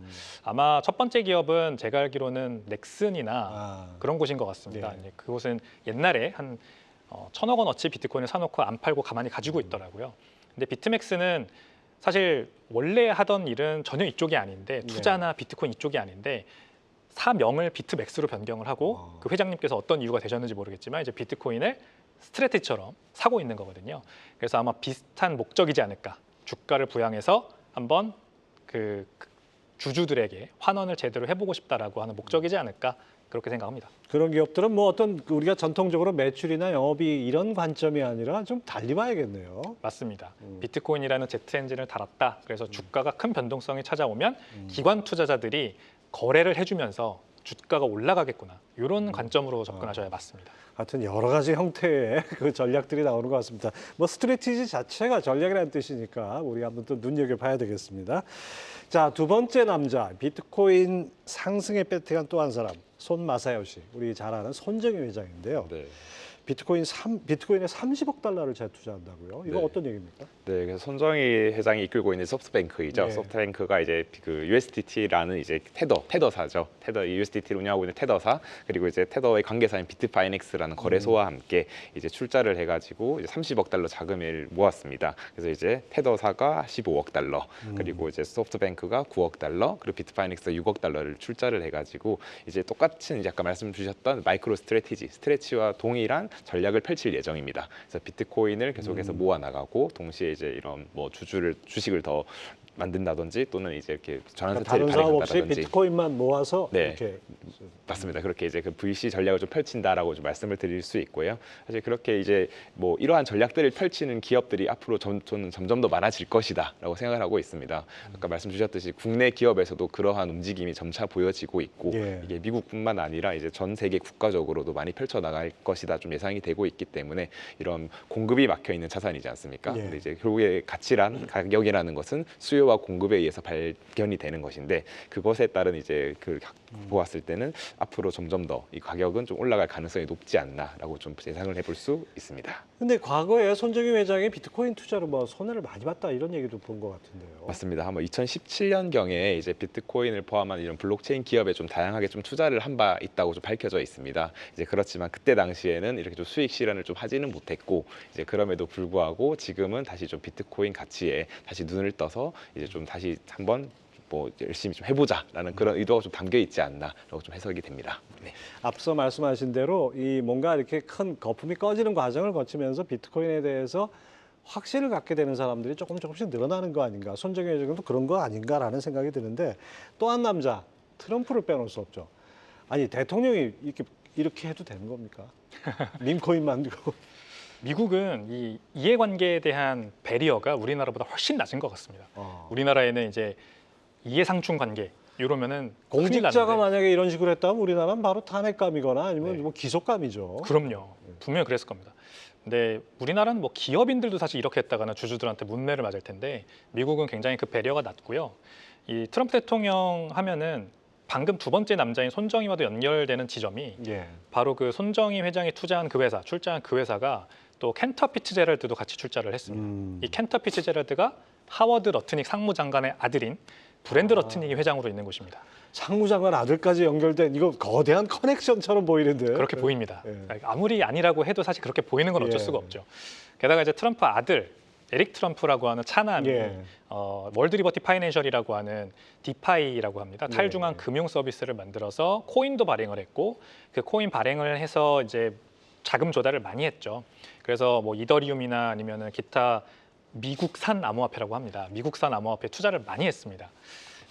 아마 첫 번째 기업은 제가 알기로는 넥슨이나 그런 곳인 것 같습니다. 네. 이제 그곳은 옛날에 한 1,000억 원어치 비트코인을 사놓고 안 팔고 가만히 가지고 있더라고요. 근데 비트맥스는 사실 원래 하던 일은 전혀 이쪽이 아닌데 투자나 비트코인 이쪽이 아닌데 사명을 비트맥스로 변경을 하고 그 회장님께서 어떤 이유가 되셨는지 모르겠지만 이제 비트코인을 스트래티지처럼 사고 있는 거거든요. 그래서 아마 비슷한 목적이지 않을까. 주가를 부양해서 한번 그 주주들에게 환원을 제대로 해보고 싶다라고 하는 목적이지 않을까 그렇게 생각합니다. 그런 기업들은 뭐 어떤 우리가 전통적으로 매출이나 영업이 이런 관점이 아니라 좀 달리 봐야겠네요. 맞습니다. 비트코인이라는 제트 엔진을 달았다. 그래서 주가가 큰 변동성이 찾아오면 기관 투자자들이 거래를 해주면서 주가가 올라가겠구나. 이런 관점으로 접근하셔야 맞습니다. 하여튼 여러 가지 형태의 그 전략들이 나오는 것 같습니다. 뭐 스트래티지 자체가 전략이라는 뜻이니까 우리 한번 또 눈여겨봐야 되겠습니다. 자, 두 번째 남자, 비트코인 상승에 배팅한 또 한 사람, 손 마사요시, 우리 잘 아는 손정희 회장인데요. 네. 비트코인에 30억 달러를 재투자한다고요? 이거 네. 어떤 얘기입니까? 네, 그래서 손정희 회장이 이끌고 있는 소프트뱅크이죠. 네. 소프트뱅크가 이제 그 USDT라는 이제 테더사죠. 테더 USDT를 운영하고 있는 테더사, 그리고 이제 테더의 관계사인 비트파이넥스라는 거래소와 함께 이제 출자를 해가지고 이제 30억 달러 자금을 모았습니다. 그래서 이제 테더사가 15억 달러, 그리고 이제 소프트뱅크가 9억 달러, 그리고 비트파이넥스가 6억 달러를 출자를 해가지고 이제 똑같은 이제 아까 말씀 주셨던 마이크로 스트레치와 동일한 전략을 펼칠 예정입니다. 그래서 비트코인을 계속해서 모아 나가고 동시에 이제 이런 뭐 주식을 더 만든다든지 또는 이제 이렇게 전환사채를 다른 사업 없이 발행한다든지. 비트코인만 모아서 네. 이렇게 맞습니다. 그렇게 이제 그 VC 전략을 좀 펼친다라고 좀 말씀을 드릴 수 있고요. 사실 그렇게 이제 뭐 이러한 전략들을 펼치는 기업들이 앞으로 저는 점점 더 많아질 것이다라고 생각을 하고 있습니다. 아까 말씀 주셨듯이 국내 기업에서도 그러한 움직임이 점차 보여지고 있고 예. 이게 미국뿐만 아니라 이제 전 세계 국가적으로도 많이 펼쳐 나갈 것이다 좀 예상이 되고 있기 때문에 이런 공급이 막혀 있는 자산이지 않습니까? 예. 근데 이제 결국에 가격이라는 것은 수요와 공급에 의해서 발견이 되는 것인데 그것에 따른 이제 그 보았을 때는 앞으로 점점 더 이 가격은 좀 올라갈 가능성이 높지 않나라고 좀 예상을 해볼 수 있습니다. 근데 과거에 손정희 회장이 비트코인 투자로 뭐 손해를 많이 봤다 이런 얘기도 본 것 같은데요. 맞습니다. 한번 2017년경에 이제 비트코인을 포함한 이런 블록체인 기업에 좀 다양하게 좀 투자를 한 바 있다고 좀 밝혀져 있습니다. 이제 그렇지만 그때 당시에는 이렇게 좀 수익 실현을 좀 하지는 못했고 이제 그럼에도 불구하고 지금은 다시 좀 비트코인 가치에 다시 눈을 떠서 이제 좀 다시 한번 뭐 열심히 좀 해보자라는 그런 의도가 좀 담겨 있지 않나라고 좀 해석이 됩니다. 네. 앞서 말씀하신 대로 이 뭔가 이렇게 큰 거품이 꺼지는 과정을 거치면서 비트코인에 대해서 확신을 갖게 되는 사람들이 조금씩 늘어나는 거 아닌가. 손정희 회장도 그런 거 아닌가라는 생각이 드는데 또 한 남자 트럼프를 빼놓을 수 없죠. 아니 대통령이 이렇게 해도 되는 겁니까? 밈코인 만들고. 미국은 이 이해관계에 대한 배리어가 우리나라보다 훨씬 낮은 것 같습니다. 우리나라에는 이제 이해상충 관계 이러면은 큰일 공직자가 나는데. 만약에 이런 식으로 했다면 우리나라는 바로 탄핵감이거나 아니면 네. 뭐 기소감이죠. 그럼요. 분명히 그랬을 겁니다. 근데 우리나라는 뭐 기업인들도 사실 이렇게 했다가는 주주들한테 문매를 맞을 텐데 미국은 굉장히 그 배려가 낮고요. 이 트럼프 대통령 하면은 방금 두 번째 남자인 손정희와도 연결되는 지점이 예. 바로 그 손정희 회장이 투자한 그 회사, 출자한 그 회사가 또 켄터 피츠제럴드도 같이 출자를 했습니다. 이 켄터 피츠제럴드가 하워드 러트닉 상무장관의 아들인 브랜드 러트닉이 회장으로 있는 곳입니다. 상무장관 아들까지 연결된 이거 거대한 커넥션처럼 보이는데. 그렇게 보입니다. 예. 아무리 아니라고 해도 사실 그렇게 보이는 건 어쩔 예. 수가 없죠. 게다가 이제 트럼프 아들 에릭 트럼프라고 하는 차남이 예. 월드 리버티 파이낸셜이라고 하는 디파이라고 합니다. 탈중앙 금융 서비스를 만들어서 코인도 발행을 했고 그 코인 발행을 해서 이제 자금 조달을 많이 했죠. 그래서 뭐 이더리움이나 아니면은 기타 미국산 암호화폐라고 합니다. 미국산 암호화폐 투자를 많이 했습니다.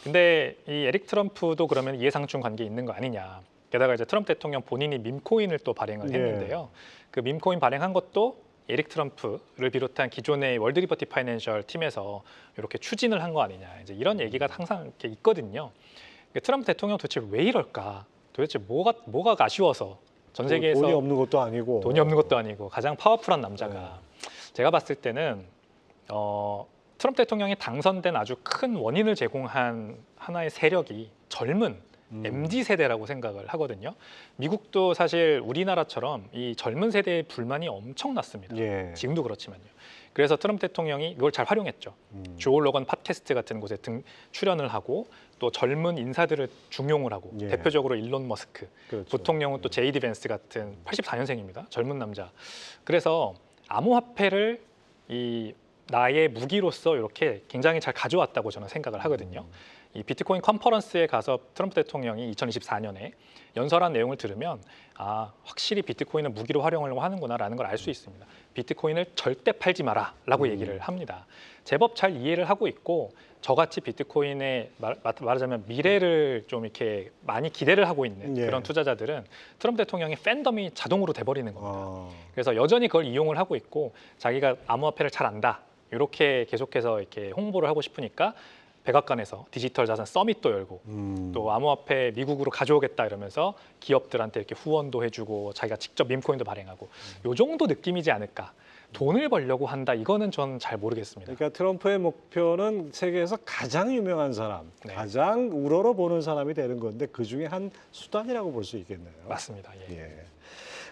근데 이 에릭 트럼프도 그러면 이해상충 관계 있는 거 아니냐. 게다가 이제 트럼프 대통령 본인이 밈코인을 또 발행을 했는데요. 그 밈코인 발행한 것도 에릭 트럼프를 비롯한 기존의 월드 리버티 파이낸셜 팀에서 이렇게 추진을 한 거 아니냐. 이제 이런 얘기가 항상 이렇게 있거든요. 트럼프 대통령 도대체 왜 이럴까? 도대체 뭐가 아쉬워서 전 세계에서 돈이 없는 것도 아니고. 돈이 없는 것도 아니고 가장 파워풀한 남자가 제가 봤을 때는 트럼프 대통령이 당선된 아주 큰 원인을 제공한 하나의 세력이 젊은 MZ 세대라고 생각을 하거든요. 미국도 사실 우리나라처럼 이 젊은 세대의 불만이 엄청났습니다. 예. 지금도 그렇지만요. 그래서 트럼프 대통령이 이걸 잘 활용했죠. 조 로건 팟캐스트 같은 곳에 출연을 하고 또 젊은 인사들을 중용을 하고 예. 대표적으로 일론 머스크, 그렇죠. 부통령은 또 제이디 벤스 같은 84년생입니다. 젊은 남자. 그래서 암호화폐를 이 나의 무기로서 이렇게 굉장히 잘 가져왔다고 저는 생각을 하거든요. 이 비트코인 컨퍼런스에 가서 트럼프 대통령이 2024년에 연설한 내용을 들으면 확실히 비트코인을 무기로 활용하려고 하는구나라는 걸 알 수 있습니다. 비트코인을 절대 팔지 마라라고 얘기를 합니다. 제법 잘 이해를 하고 있고 저같이 비트코인의 말하자면 미래를 좀 이렇게 많이 기대를 하고 있는 예. 그런 투자자들은 트럼프 대통령의 팬덤이 자동으로 돼버리는 겁니다. 아. 그래서 여전히 그걸 이용을 하고 있고 자기가 암호화폐를 잘 안다 이렇게 계속해서 이렇게 홍보를 하고 싶으니까 백악관에서 디지털 자산 서밋도 열고 또 암호화폐 미국으로 가져오겠다 이러면서 기업들한테 이렇게 후원도 해주고 자기가 직접 밈코인도 발행하고 요 정도 느낌이지 않을까. 돈을 벌려고 한다 이거는 전 잘 모르겠습니다. 그러니까 트럼프의 목표는 세계에서 가장 유명한 사람, 네. 가장 우러러 보는 사람이 되는 건데 그 중에 한 수단이라고 볼 수 있겠네요. 맞습니다. 예. 예.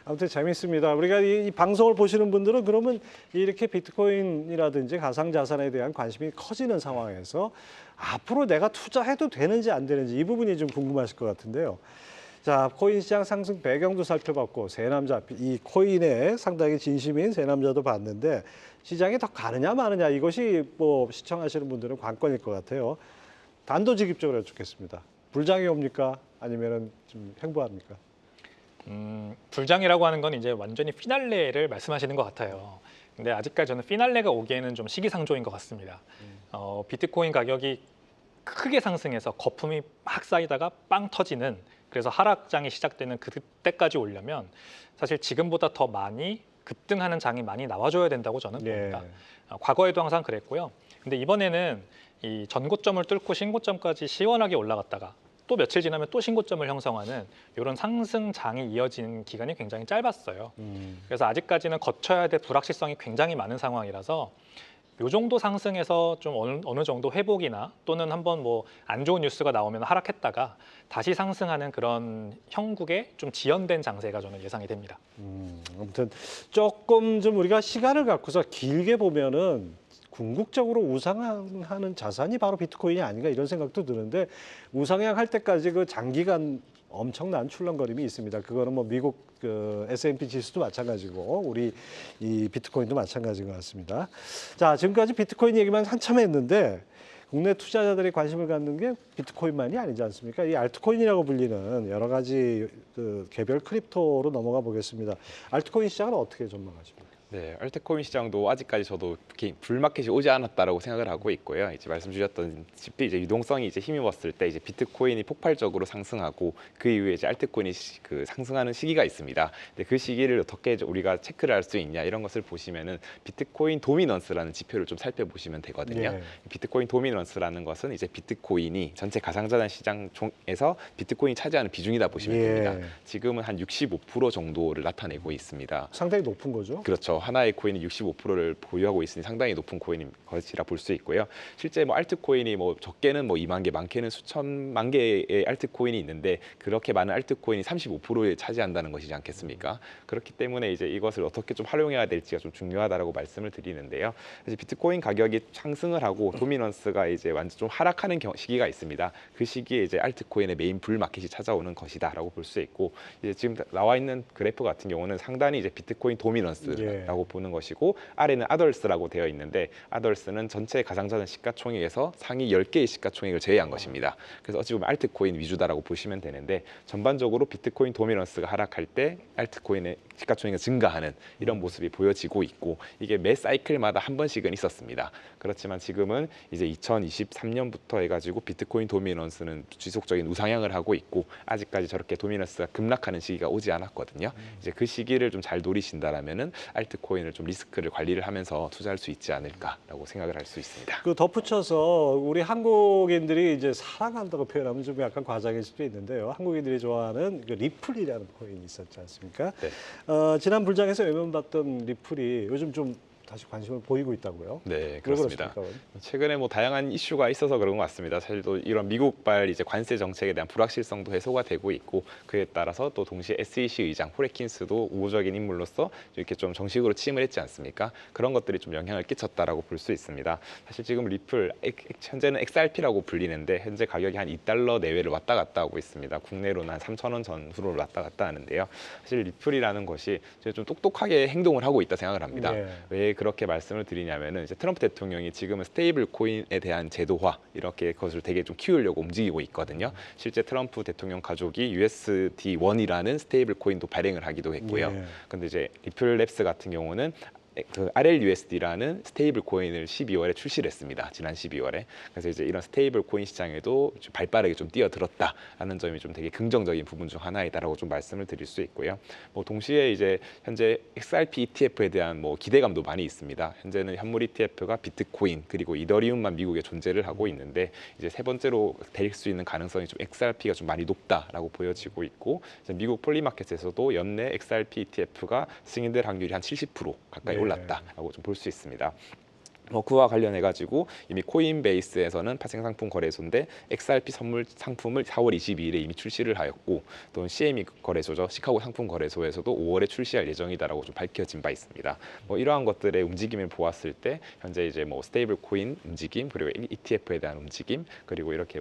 아무튼 재밌습니다. 우리가 이 방송을 보시는 분들은 그러면 이렇게 비트코인이라든지 가상자산에 대한 관심이 커지는 상황에서 앞으로 내가 투자해도 되는지 안 되는지 이 부분이 좀 궁금하실 것 같은데요. 자, 코인 시장 상승 배경도 살펴봤고 세 남자 이 코인에 상당히 진심인 세 남자도 봤는데 시장이 더 가느냐 마느냐 이것이 뭐 시청하시는 분들은 관건일 것 같아요. 단도직입적으로 여쭙겠습니다. 불장이 옵니까? 아니면은 좀 행보합니까? 불장이라고 하는 건 이제 완전히 피날레를 말씀하시는 것 같아요. 근데 아직까지 저는 피날레가 오기에는 좀 시기상조인 것 같습니다. 비트코인 가격이 크게 상승해서 거품이 막 쌓이다가 빵 터지는 그래서 하락장이 시작되는 그때까지 오려면 사실 지금보다 더 많이 급등하는 장이 많이 나와줘야 된다고 저는 봅니다. 과거에도 항상 그랬고요. 근데 이번에는 이 전고점을 뚫고 신고점까지 시원하게 올라갔다가 또 며칠 지나면 또 신고점을 형성하는 이런 상승장이 이어진 기간이 굉장히 짧았어요. 그래서 아직까지는 거쳐야 될 불확실성이 굉장히 많은 상황이라서 요 정도 상승해서 좀 어느 정도 회복이나 또는 한번 뭐 안 좋은 뉴스가 나오면 하락했다가 다시 상승하는 그런 형국의 좀 지연된 장세가 저는 예상이 됩니다. 아무튼 조금 좀 우리가 시간을 갖고서 길게 보면은 궁극적으로 우상향하는 자산이 바로 비트코인이 아닌가 이런 생각도 드는데 우상향할 때까지 그 장기간 엄청난 출렁거림이 있습니다. 그거는 뭐 미국 그 S&P 지수도 마찬가지고 우리 이 비트코인도 마찬가지인 것 같습니다. 자, 지금까지 비트코인 얘기만 한참 했는데 국내 투자자들이 관심을 갖는 게 비트코인만이 아니지 않습니까? 이 알트코인이라고 불리는 여러 가지 그 개별 크립토로 넘어가 보겠습니다. 알트코인 시장은 어떻게 전망하십니까? 네, 알트코인 시장도 아직까지 저도 불마켓이 오지 않았다라고 생각을 하고 있고요. 이제 말씀 주셨던시피 이제 유동성이 이제 힘입었을 때 이제 비트코인이 폭발적으로 상승하고 그 이후에 이제 알트코인이 그 상승하는 시기가 있습니다. 근데 그 시기를 어떻게 우리가 체크를 할 수 있냐 이런 것을 보시면은 비트코인 도미넌스라는 지표를 좀 살펴보시면 되거든요. 비트코인 도미넌스라는 것은 이제 비트코인이 전체 가상자산 시장에서 비트코인이 차지하는 비중이다 보시면 됩니다. 지금은 한 65% 정도를 나타내고 있습니다. 상당히 높은 거죠. 그렇죠. 하나의 코인이 65%를 보유하고 있으니 상당히 높은 코인인 것이라 볼 수 있고요. 실제 뭐 알트코인이 뭐 적게는 뭐 2만 개, 많게는 수천만 개의 알트코인이 있는데 그렇게 많은 알트코인이 35%를 차지한다는 것이지 않겠습니까? 그렇기 때문에 이제 이것을 어떻게 좀 활용해야 될지가 좀 중요하다라고 말씀을 드리는데요. 이제 비트코인 가격이 상승을 하고 도미넌스가 이제 완전 좀 하락하는 시기가 있습니다. 그 시기에 이제 알트코인의 메인 불마켓이 찾아오는 것이다라고 볼 수 있고 이제 지금 나와 있는 그래프 같은 경우는 상단이 이제 비트코인 도미넌스 라고 보는 것이고 아래는 아덜스라고 되어 있는데 아덜스는 전체 가상자산 시가총액에서 상위 10개의 시가총액을 제외한 것입니다. 그래서 어찌 보면 알트코인 위주다라고 보시면 되는데 전반적으로 비트코인 도미넌스가 하락할 때 알트코인의 시가총액이 증가하는 이런 모습이 보여지고 있고 이게 매 사이클마다 한 번씩은 있었습니다. 그렇지만 지금은 이제 2023년부터 해가지고 비트코인 도미넌스는 지속적인 우상향을 하고 있고 아직까지 저렇게 도미넌스가 급락하는 시기가 오지 않았거든요. 이제 그 시기를 좀 잘 노리신다라면은 알트코인을 좀 리스크를 관리를 하면서 투자할 수 있지 않을까라고 생각을 할 수 있습니다. 그 덧붙여서 우리 한국인들이 이제 사랑한다고 표현하면 좀 약간 과장일 수도 있는데요. 한국인들이 좋아하는 그 리플이라는 코인이 있었지 않습니까? 지난 불장에서 외면받던 리플이 요즘 좀 다시 관심을 보이고 있다고요? 네, 그렇습니다. 그렇습니까? 최근에 뭐 다양한 이슈가 있어서 그런 것 같습니다. 사실 또 이런 미국발 이제 관세 정책에 대한 불확실성도 해소가 되고 있고 그에 따라서 또 동시에 SEC 의장 호레킨스도 우호적인 인물로서 이렇게 좀 정식으로 취임을 했지 않습니까? 그런 것들이 좀 영향을 끼쳤다라고 볼 수 있습니다. 사실 지금 리플 현재는 XRP라고 불리는데 현재 가격이 한 $2 내외를 왔다 갔다 하고 있습니다. 국내로는 한 3,000원 전후로 왔다 갔다 하는데요. 사실 리플이라는 것이 좀 똑똑하게 행동을 하고 있다 생각을 합니다. 왜 그렇게 말씀을 드리냐면은 이제 트럼프 대통령이 지금은 스테이블 코인에 대한 제도화 이렇게 그것을 되게 좀 키우려고 움직이고 있거든요. 실제 트럼프 대통령 가족이 USD1이라는 스테이블 코인도 발행을 하기도 했고요. 근데 이제 리플랩스 같은 경우는 그 RLUSD라는 스테이블 코인을 12월에 출시를 했습니다. 지난 12월에. 그래서 이제 이런 스테이블 코인 시장에도 좀 발빠르게 좀 뛰어들었다라는 점이 좀 되게 긍정적인 부분 중 하나이다라고 좀 말씀을 드릴 수 있고요. 뭐 동시에 이제 현재 XRP ETF에 대한 뭐 기대감도 많이 있습니다. 현재는 현물 ETF가 비트코인 그리고 이더리움만 미국에 존재를 하고 있는데 이제 세 번째로 될 수 있는 가능성이 좀 XRP가 좀 많이 높다라고 보여지고 있고 미국 폴리마켓에서도 연내 XRP ETF가 승인될 확률이 한 70% 가까이 올랐다라고 좀 볼 수 있습니다. 그와 관련해 가지고 이미 코인베이스에서는 파생 상품 거래소인데 XRP 선물 상품을 4월 22일에 이미 출시를 하였고, 또 CME 거래소죠, 시카고 상품 거래소에서도 5월에 출시할 예정이다라고 좀 밝혀진 바 있습니다. 이러한 것들의 움직임을 보았을 때 현재 이제 스테이블 코인 움직임, 그리고 ETF에 대한 움직임, 그리고 이렇게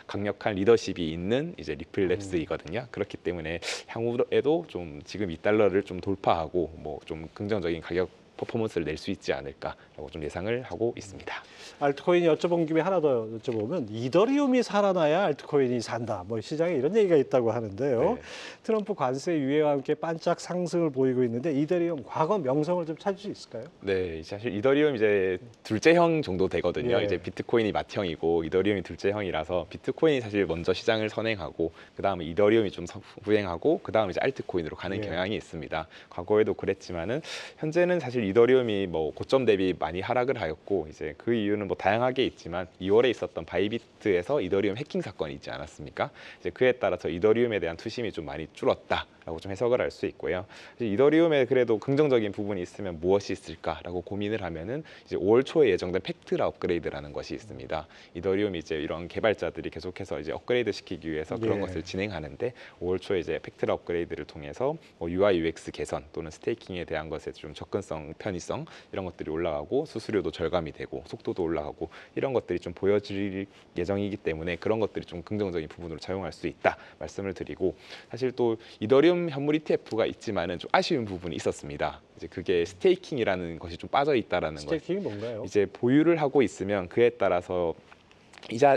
강력한 리더십이 있는 이제 리플랩스이거든요. 그렇기 때문에 향후에도 좀 지금 2달러를 좀 돌파하고 좀 긍정적인 가격 퍼포먼스를 낼 수 있지 않을까라고 좀 예상을 하고 있습니다. 알트코인 여쭤본 김에 하나 더 여쭤보면, 이더리움이 살아나야 알트코인이 산다. 시장에 이런 얘기가 있다고 하는데요. 네. 트럼프 관세 유예와 함께 반짝 상승을 보이고 있는데 이더리움 과거 명성을 좀 찾을 수 있을까요? 네, 사실 이더리움 이제 둘째형 정도 되거든요. 예. 이제 비트코인이 맏형이고 이더리움이 둘째형이라서 비트코인이 사실 먼저 시장을 선행하고 그 다음에 이더리움이 좀 후행하고 그 다음에 이제 알트코인으로 가는 예. 경향이 있습니다. 과거에도 그랬지만은 현재는 사실 이더리움이 고점 대비 많이 하락을 하였고, 이제 그 이유는 다양하게 있지만 2월에 있었던 바이비트에서 이더리움 해킹 사건이 있지 않았습니까? 이제 그에 따라서 이더리움에 대한 투심이 좀 많이 줄었다라고 좀 해석을 할 수 있고요. 이더리움에 그래도 긍정적인 부분이 있으면 무엇이 있을까라고 고민을 하면은 이제 5월 초에 예정된 팩트라 업그레이드라는 것이 있습니다. 이더리움이 이제 이런 개발자들이 계속해서 이제 업그레이드 시키기 위해서 그런 예. 것을 진행하는데, 5월 초에 이제 팩트라 업그레이드를 통해서 UI UX 개선 또는 스테이킹에 대한 것에 좀 접근성, 편의성 이런 것들이 올라가고 수수료도 절감이 되고 속도도 올라가고 이런 것들이 좀 보여질 예정이기 때문에 그런 것들이 좀 긍정적인 부분으로 작용할 수 있다 말씀을 드리고, 사실 또 이더리움 현물 ETF가 있지만은 좀 아쉬운 부분이 있었습니다. 이제 그게 스테이킹이라는 것이 좀 빠져 있다라는 것. 스테이킹이 뭔가요? 이제 보유를 하고 있으면 그에 따라서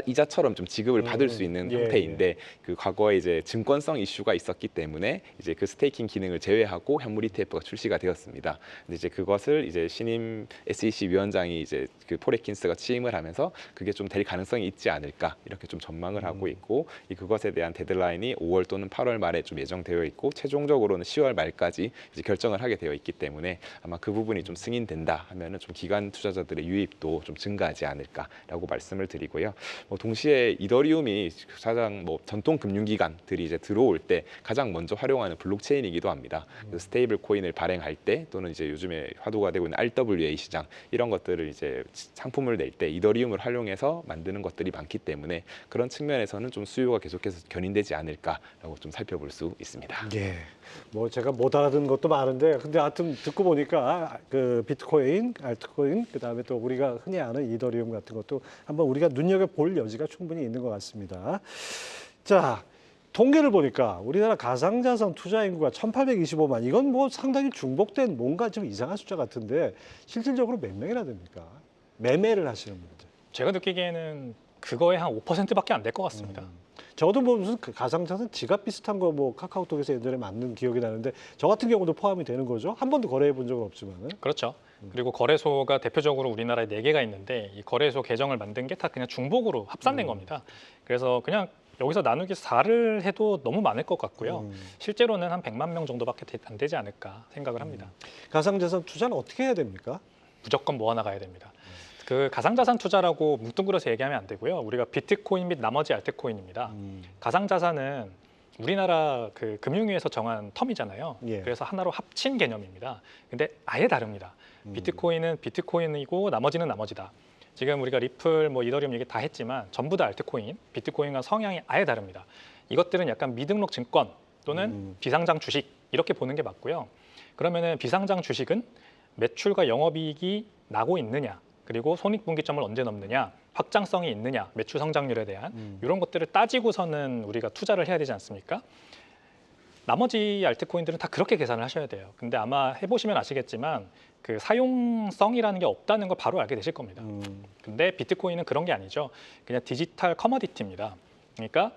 이자처럼 좀 지급을 받을 수 있는 예, 형태인데, 그 과거에 이제 증권성 이슈가 있었기 때문에 이제 그 스테이킹 기능을 제외하고 현물 ETF가 출시가 되었습니다. 근데 이제 그것을 이제 신임 SEC 위원장이 이제 그 포레킨스가 취임을 하면서 그게 좀 될 가능성이 있지 않을까 이렇게 좀 전망을 하고 있고, 그것에 대한 데드라인이 5월 또는 8월 말에 좀 예정되어 있고 최종적으로는 10월 말까지 이제 결정을 하게 되어 있기 때문에 아마 그 부분이 좀 승인된다 하면은 좀 기관 투자자들의 유입도 좀 증가하지 않을까라고 말씀을 드리고요. 동시에 이더리움이 가장 전통 금융기관들이 이제 들어올 때 가장 먼저 활용하는 블록체인이기도 합니다. 그 스테이블 코인을 발행할 때 또는 이제 요즘에 화두가 되고 있는 RWA 시장 이런 것들을 이제 상품을 낼 때 이더리움을 활용해서 만드는 것들이 많기 때문에 그런 측면에서는 좀 수요가 계속해서 견인되지 않을까라고 좀 살펴볼 수 있습니다. 예. 제가 못 알아듣는 것도 많은데, 근데 하여튼 듣고 보니까 그 비트코인, 알트코인, 그다음에 또 우리가 흔히 아는 이더리움 같은 것도 한번 우리가 눈여겨볼 여지가 충분히 있는 것 같습니다. 자, 통계를 보니까 우리나라 가상자산 투자 인구가 1,825만, 이건 상당히 중복된 뭔가 좀 이상한 숫자 같은데 실질적으로 몇 명이나 됩니까? 매매를 하시는 분들. 제가 느끼기에는 그거의 한 5%밖에 안 될 것 같습니다. 저도 무슨 가상자산 지갑 비슷한 거 카카오톡에서 예전에 만든 기억이 나는데, 저 같은 경우도 포함이 되는 거죠? 한 번도 거래해 본 적은 없지만은. 그렇죠. 그리고 거래소가 대표적으로 우리나라에 4개가 있는데 이 거래소 계정을 만든 게 다 그냥 중복으로 합산된 겁니다. 그래서 그냥 여기서 나누기 4를 해도 너무 많을 것 같고요. 실제로는 한 100만 명 정도밖에 안 되지 않을까 생각을 합니다. 가상자산 투자는 어떻게 해야 됩니까? 무조건 모아나가야 됩니다. 그 가상자산 투자라고 뭉뚱그려서 얘기하면 안 되고요. 우리가 비트코인 및 나머지 알트코인입니다. 가상자산은 우리나라 그 금융위에서 정한 텀이잖아요. 예. 그래서 하나로 합친 개념입니다. 근데 아예 다릅니다. 비트코인은 비트코인이고 나머지는 나머지다. 지금 우리가 리플, 이더리움 얘기 다 했지만 전부 다 알트코인, 비트코인과 성향이 아예 다릅니다. 이것들은 약간 미등록 증권 또는 비상장 주식 이렇게 보는 게 맞고요. 그러면은 비상장 주식은 매출과 영업이익이 나고 있느냐, 그리고 손익분기점을 언제 넘느냐, 확장성이 있느냐, 매출 성장률에 대한 이런 것들을 따지고서는 우리가 투자를 해야 되지 않습니까? 나머지 알트코인들은 다 그렇게 계산을 하셔야 돼요. 근데 아마 해보시면 아시겠지만 그 사용성이라는 게 없다는 걸 바로 알게 되실 겁니다. 근데 비트코인은 그런 게 아니죠. 그냥 디지털 커머디티입니다. 그러니까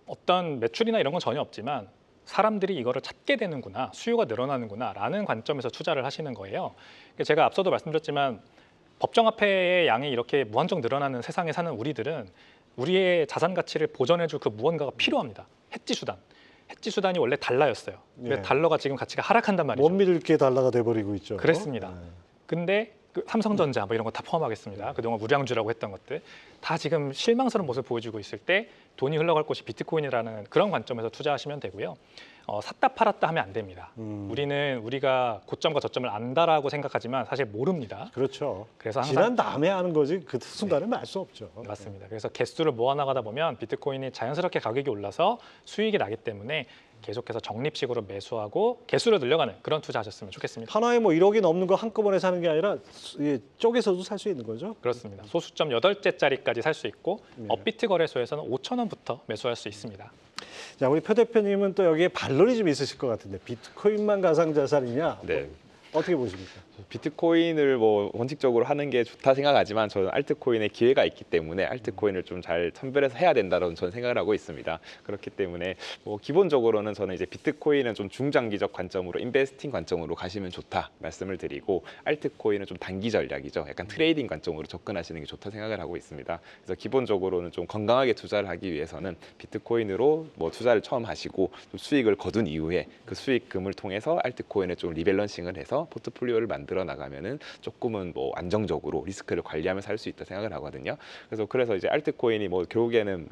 어떤 매출이나 이런 건 전혀 없지만 사람들이 이거를 찾게 되는구나, 수요가 늘어나는구나 라는 관점에서 투자를 하시는 거예요. 제가 앞서도 말씀드렸지만 법정화폐의 양이 이렇게 무한정 늘어나는 세상에 사는 우리들은 우리의 자산 가치를 보전해줄 그 무언가가 필요합니다. 해지 수단. 해지 수단이 원래 달러였어요. 근데 예. 달러가 지금 가치가 하락한단 말이죠. 못 믿을 게 달러가 돼버리고 있죠. 그랬습니다. 네. 근데 그 삼성전자 이런 거 다 포함하겠습니다. 그동안 무량주라고 했던 것들 다 지금 실망스러운 모습을 보여주고 있을 때 돈이 흘러갈 곳이 비트코인이라는 그런 관점에서 투자하시면 되고요. 샀다 팔았다 하면 안 됩니다. 우리가 고점과 저점을 안다라고 생각하지만 사실 모릅니다. 그렇죠. 그래서 항상 지난 다음에 하는 거지 그 순간은 알 수 없죠. 맞습니다. 그래서 개수를 모아나가다 보면 비트코인이 자연스럽게 가격이 올라서 수익이 나기 때문에 계속해서 적립식으로 매수하고 개수를 늘려가는 그런 투자하셨으면 좋겠습니다. 하나에 뭐 1억이 넘는 거 한꺼번에 사는 게 아니라 쪼개서도 살 수 있는 거죠. 그렇습니다. 소수점 8개짜리까지 살 수 있고 네. 업비트 거래소에서는 5,000원부터 매수할 수 있습니다. 자, 우리 표 대표님은 또 여기에 반론이 좀 있으실 것 같은데 비트코인만 가상자산이냐? 네. 어떻게 보십니까? 비트코인을 뭐 원칙적으로 하는 게 좋다 생각하지만 저는 알트코인에 기회가 있기 때문에 알트코인을 좀 잘 선별해서 해야 된다고 저는 생각을 하고 있습니다. 그렇기 때문에 뭐 기본적으로는 저는 이제 비트코인은 좀 중장기적 관점으로 인베스팅 관점으로 가시면 좋다 말씀을 드리고 알트코인은 좀 단기 전략이죠. 약간 트레이딩 관점으로 접근하시는 게 좋다 생각을 하고 있습니다. 그래서 기본적으로는 좀 건강하게 투자를 하기 위해서는 비트코인으로 뭐 투자를 처음 하시고 좀 수익을 거둔 이후에 그 수익금을 통해서 알트코인을 좀 리밸런싱을 해서 포트폴리오를 만들어 나가면은 조금은 뭐 안정적으로 리스크를 관리하면서 할 수 있다 생각을 하거든요. 그래서 이제 알트코인이 뭐 결국에는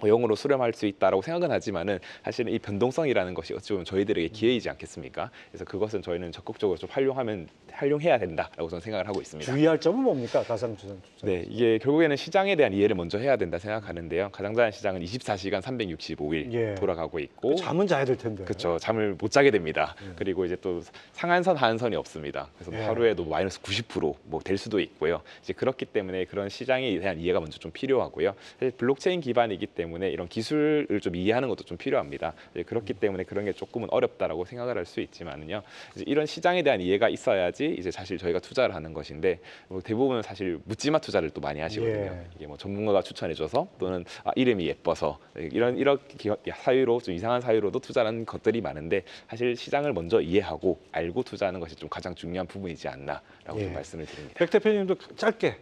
뭐 영으로 수렴할 수 있다라고 생각은 하지만은 사실은 이 변동성이라는 것이 어찌 보면 저희들에게 기회이지 않겠습니까? 그래서 그것은 저희는 적극적으로 좀 활용해야 된다라고 저는 생각을 하고 있습니다. 주의할 점은 뭡니까? 가상자산 투자. 네, 이게 결국에는 시장에 대한 이해를 먼저 해야 된다 생각하는데요. 가상자산 시장은 24시간 365일 예. 돌아가고 있고 잠은 자야 될 텐데. 그렇죠. 잠을 못 자게 됩니다. 그리고 이제 또 상한선 하한선이 없습니다. 그래서 예. 하루에도 마이너스 90%뭐 될 수도 있고요. 이제 그렇기 때문에 그런 시장에 대한 이해가 먼저 좀 필요하고요. 사실 블록체인 기반이기 때문에 이런 기술을 좀 이해하는 것도 좀 필요합니다. 이제 그렇기 때문에 그런 게 조금은 어렵다라고 생각을 할 수 있지만은요. 이제 이런 시장에 대한 이해가 있어야지 이제 사실 저희가 투자를 하는 것인데 뭐 대부분은 사실 묻지마 투자를 또 많이 하시거든요. 예. 이게 뭐 전문가가 추천해줘서 또는 이름이 예뻐서 이렇게 사유로 좀 이상한 사유로도 투자하는 것들이 많은데 사실 시장을 먼저 이해하고 알고 투자하는 것이 좀 가장 중요한 부분이지 않나라고 예. 좀 말씀을 드립니다. 백 대표님도 짧게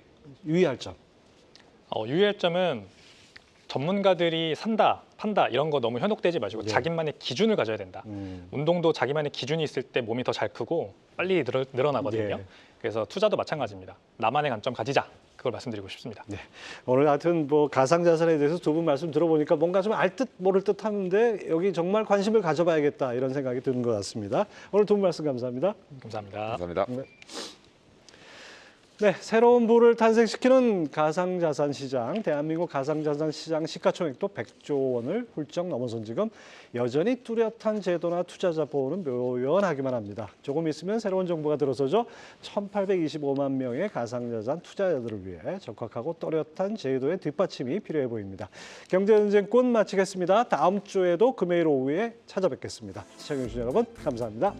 유의할 점. 유의할 점은 전문가들이 산다, 판다 이런 거 너무 현혹되지 마시고 네. 자기만의 기준을 가져야 된다. 운동도 자기만의 기준이 있을 때 몸이 더 잘 크고 빨리 늘어나거든요. 예. 그래서 투자도 마찬가지입니다. 나만의 관점 가지자. 그걸 말씀드리고 싶습니다. 네. 오늘 하여튼 뭐 가상자산에 대해서 두 분 말씀 들어보니까 뭔가 좀 알 듯 모를 듯 하는데 여기 정말 관심을 가져봐야겠다 이런 생각이 드는 것 같습니다. 오늘 두 분 말씀 감사합니다. 감사합니다. 감사합니다. 네, 새로운 부를 탄생시키는 가상자산 시장, 대한민국 가상자산 시장 시가총액도 100조 원을 훌쩍 넘어선 지금 여전히 뚜렷한 제도나 투자자 보호는 묘연하기만 합니다. 조금 있으면 새로운 정부가 들어서죠. 1,825만 명의 가상자산 투자자들을 위해 적확하고 또렷한 제도의 뒷받침이 필요해 보입니다. 경제전쟁꾼 마치겠습니다. 다음 주에도 금요일 오후에 찾아뵙겠습니다. 시청해주신 여러분 감사합니다.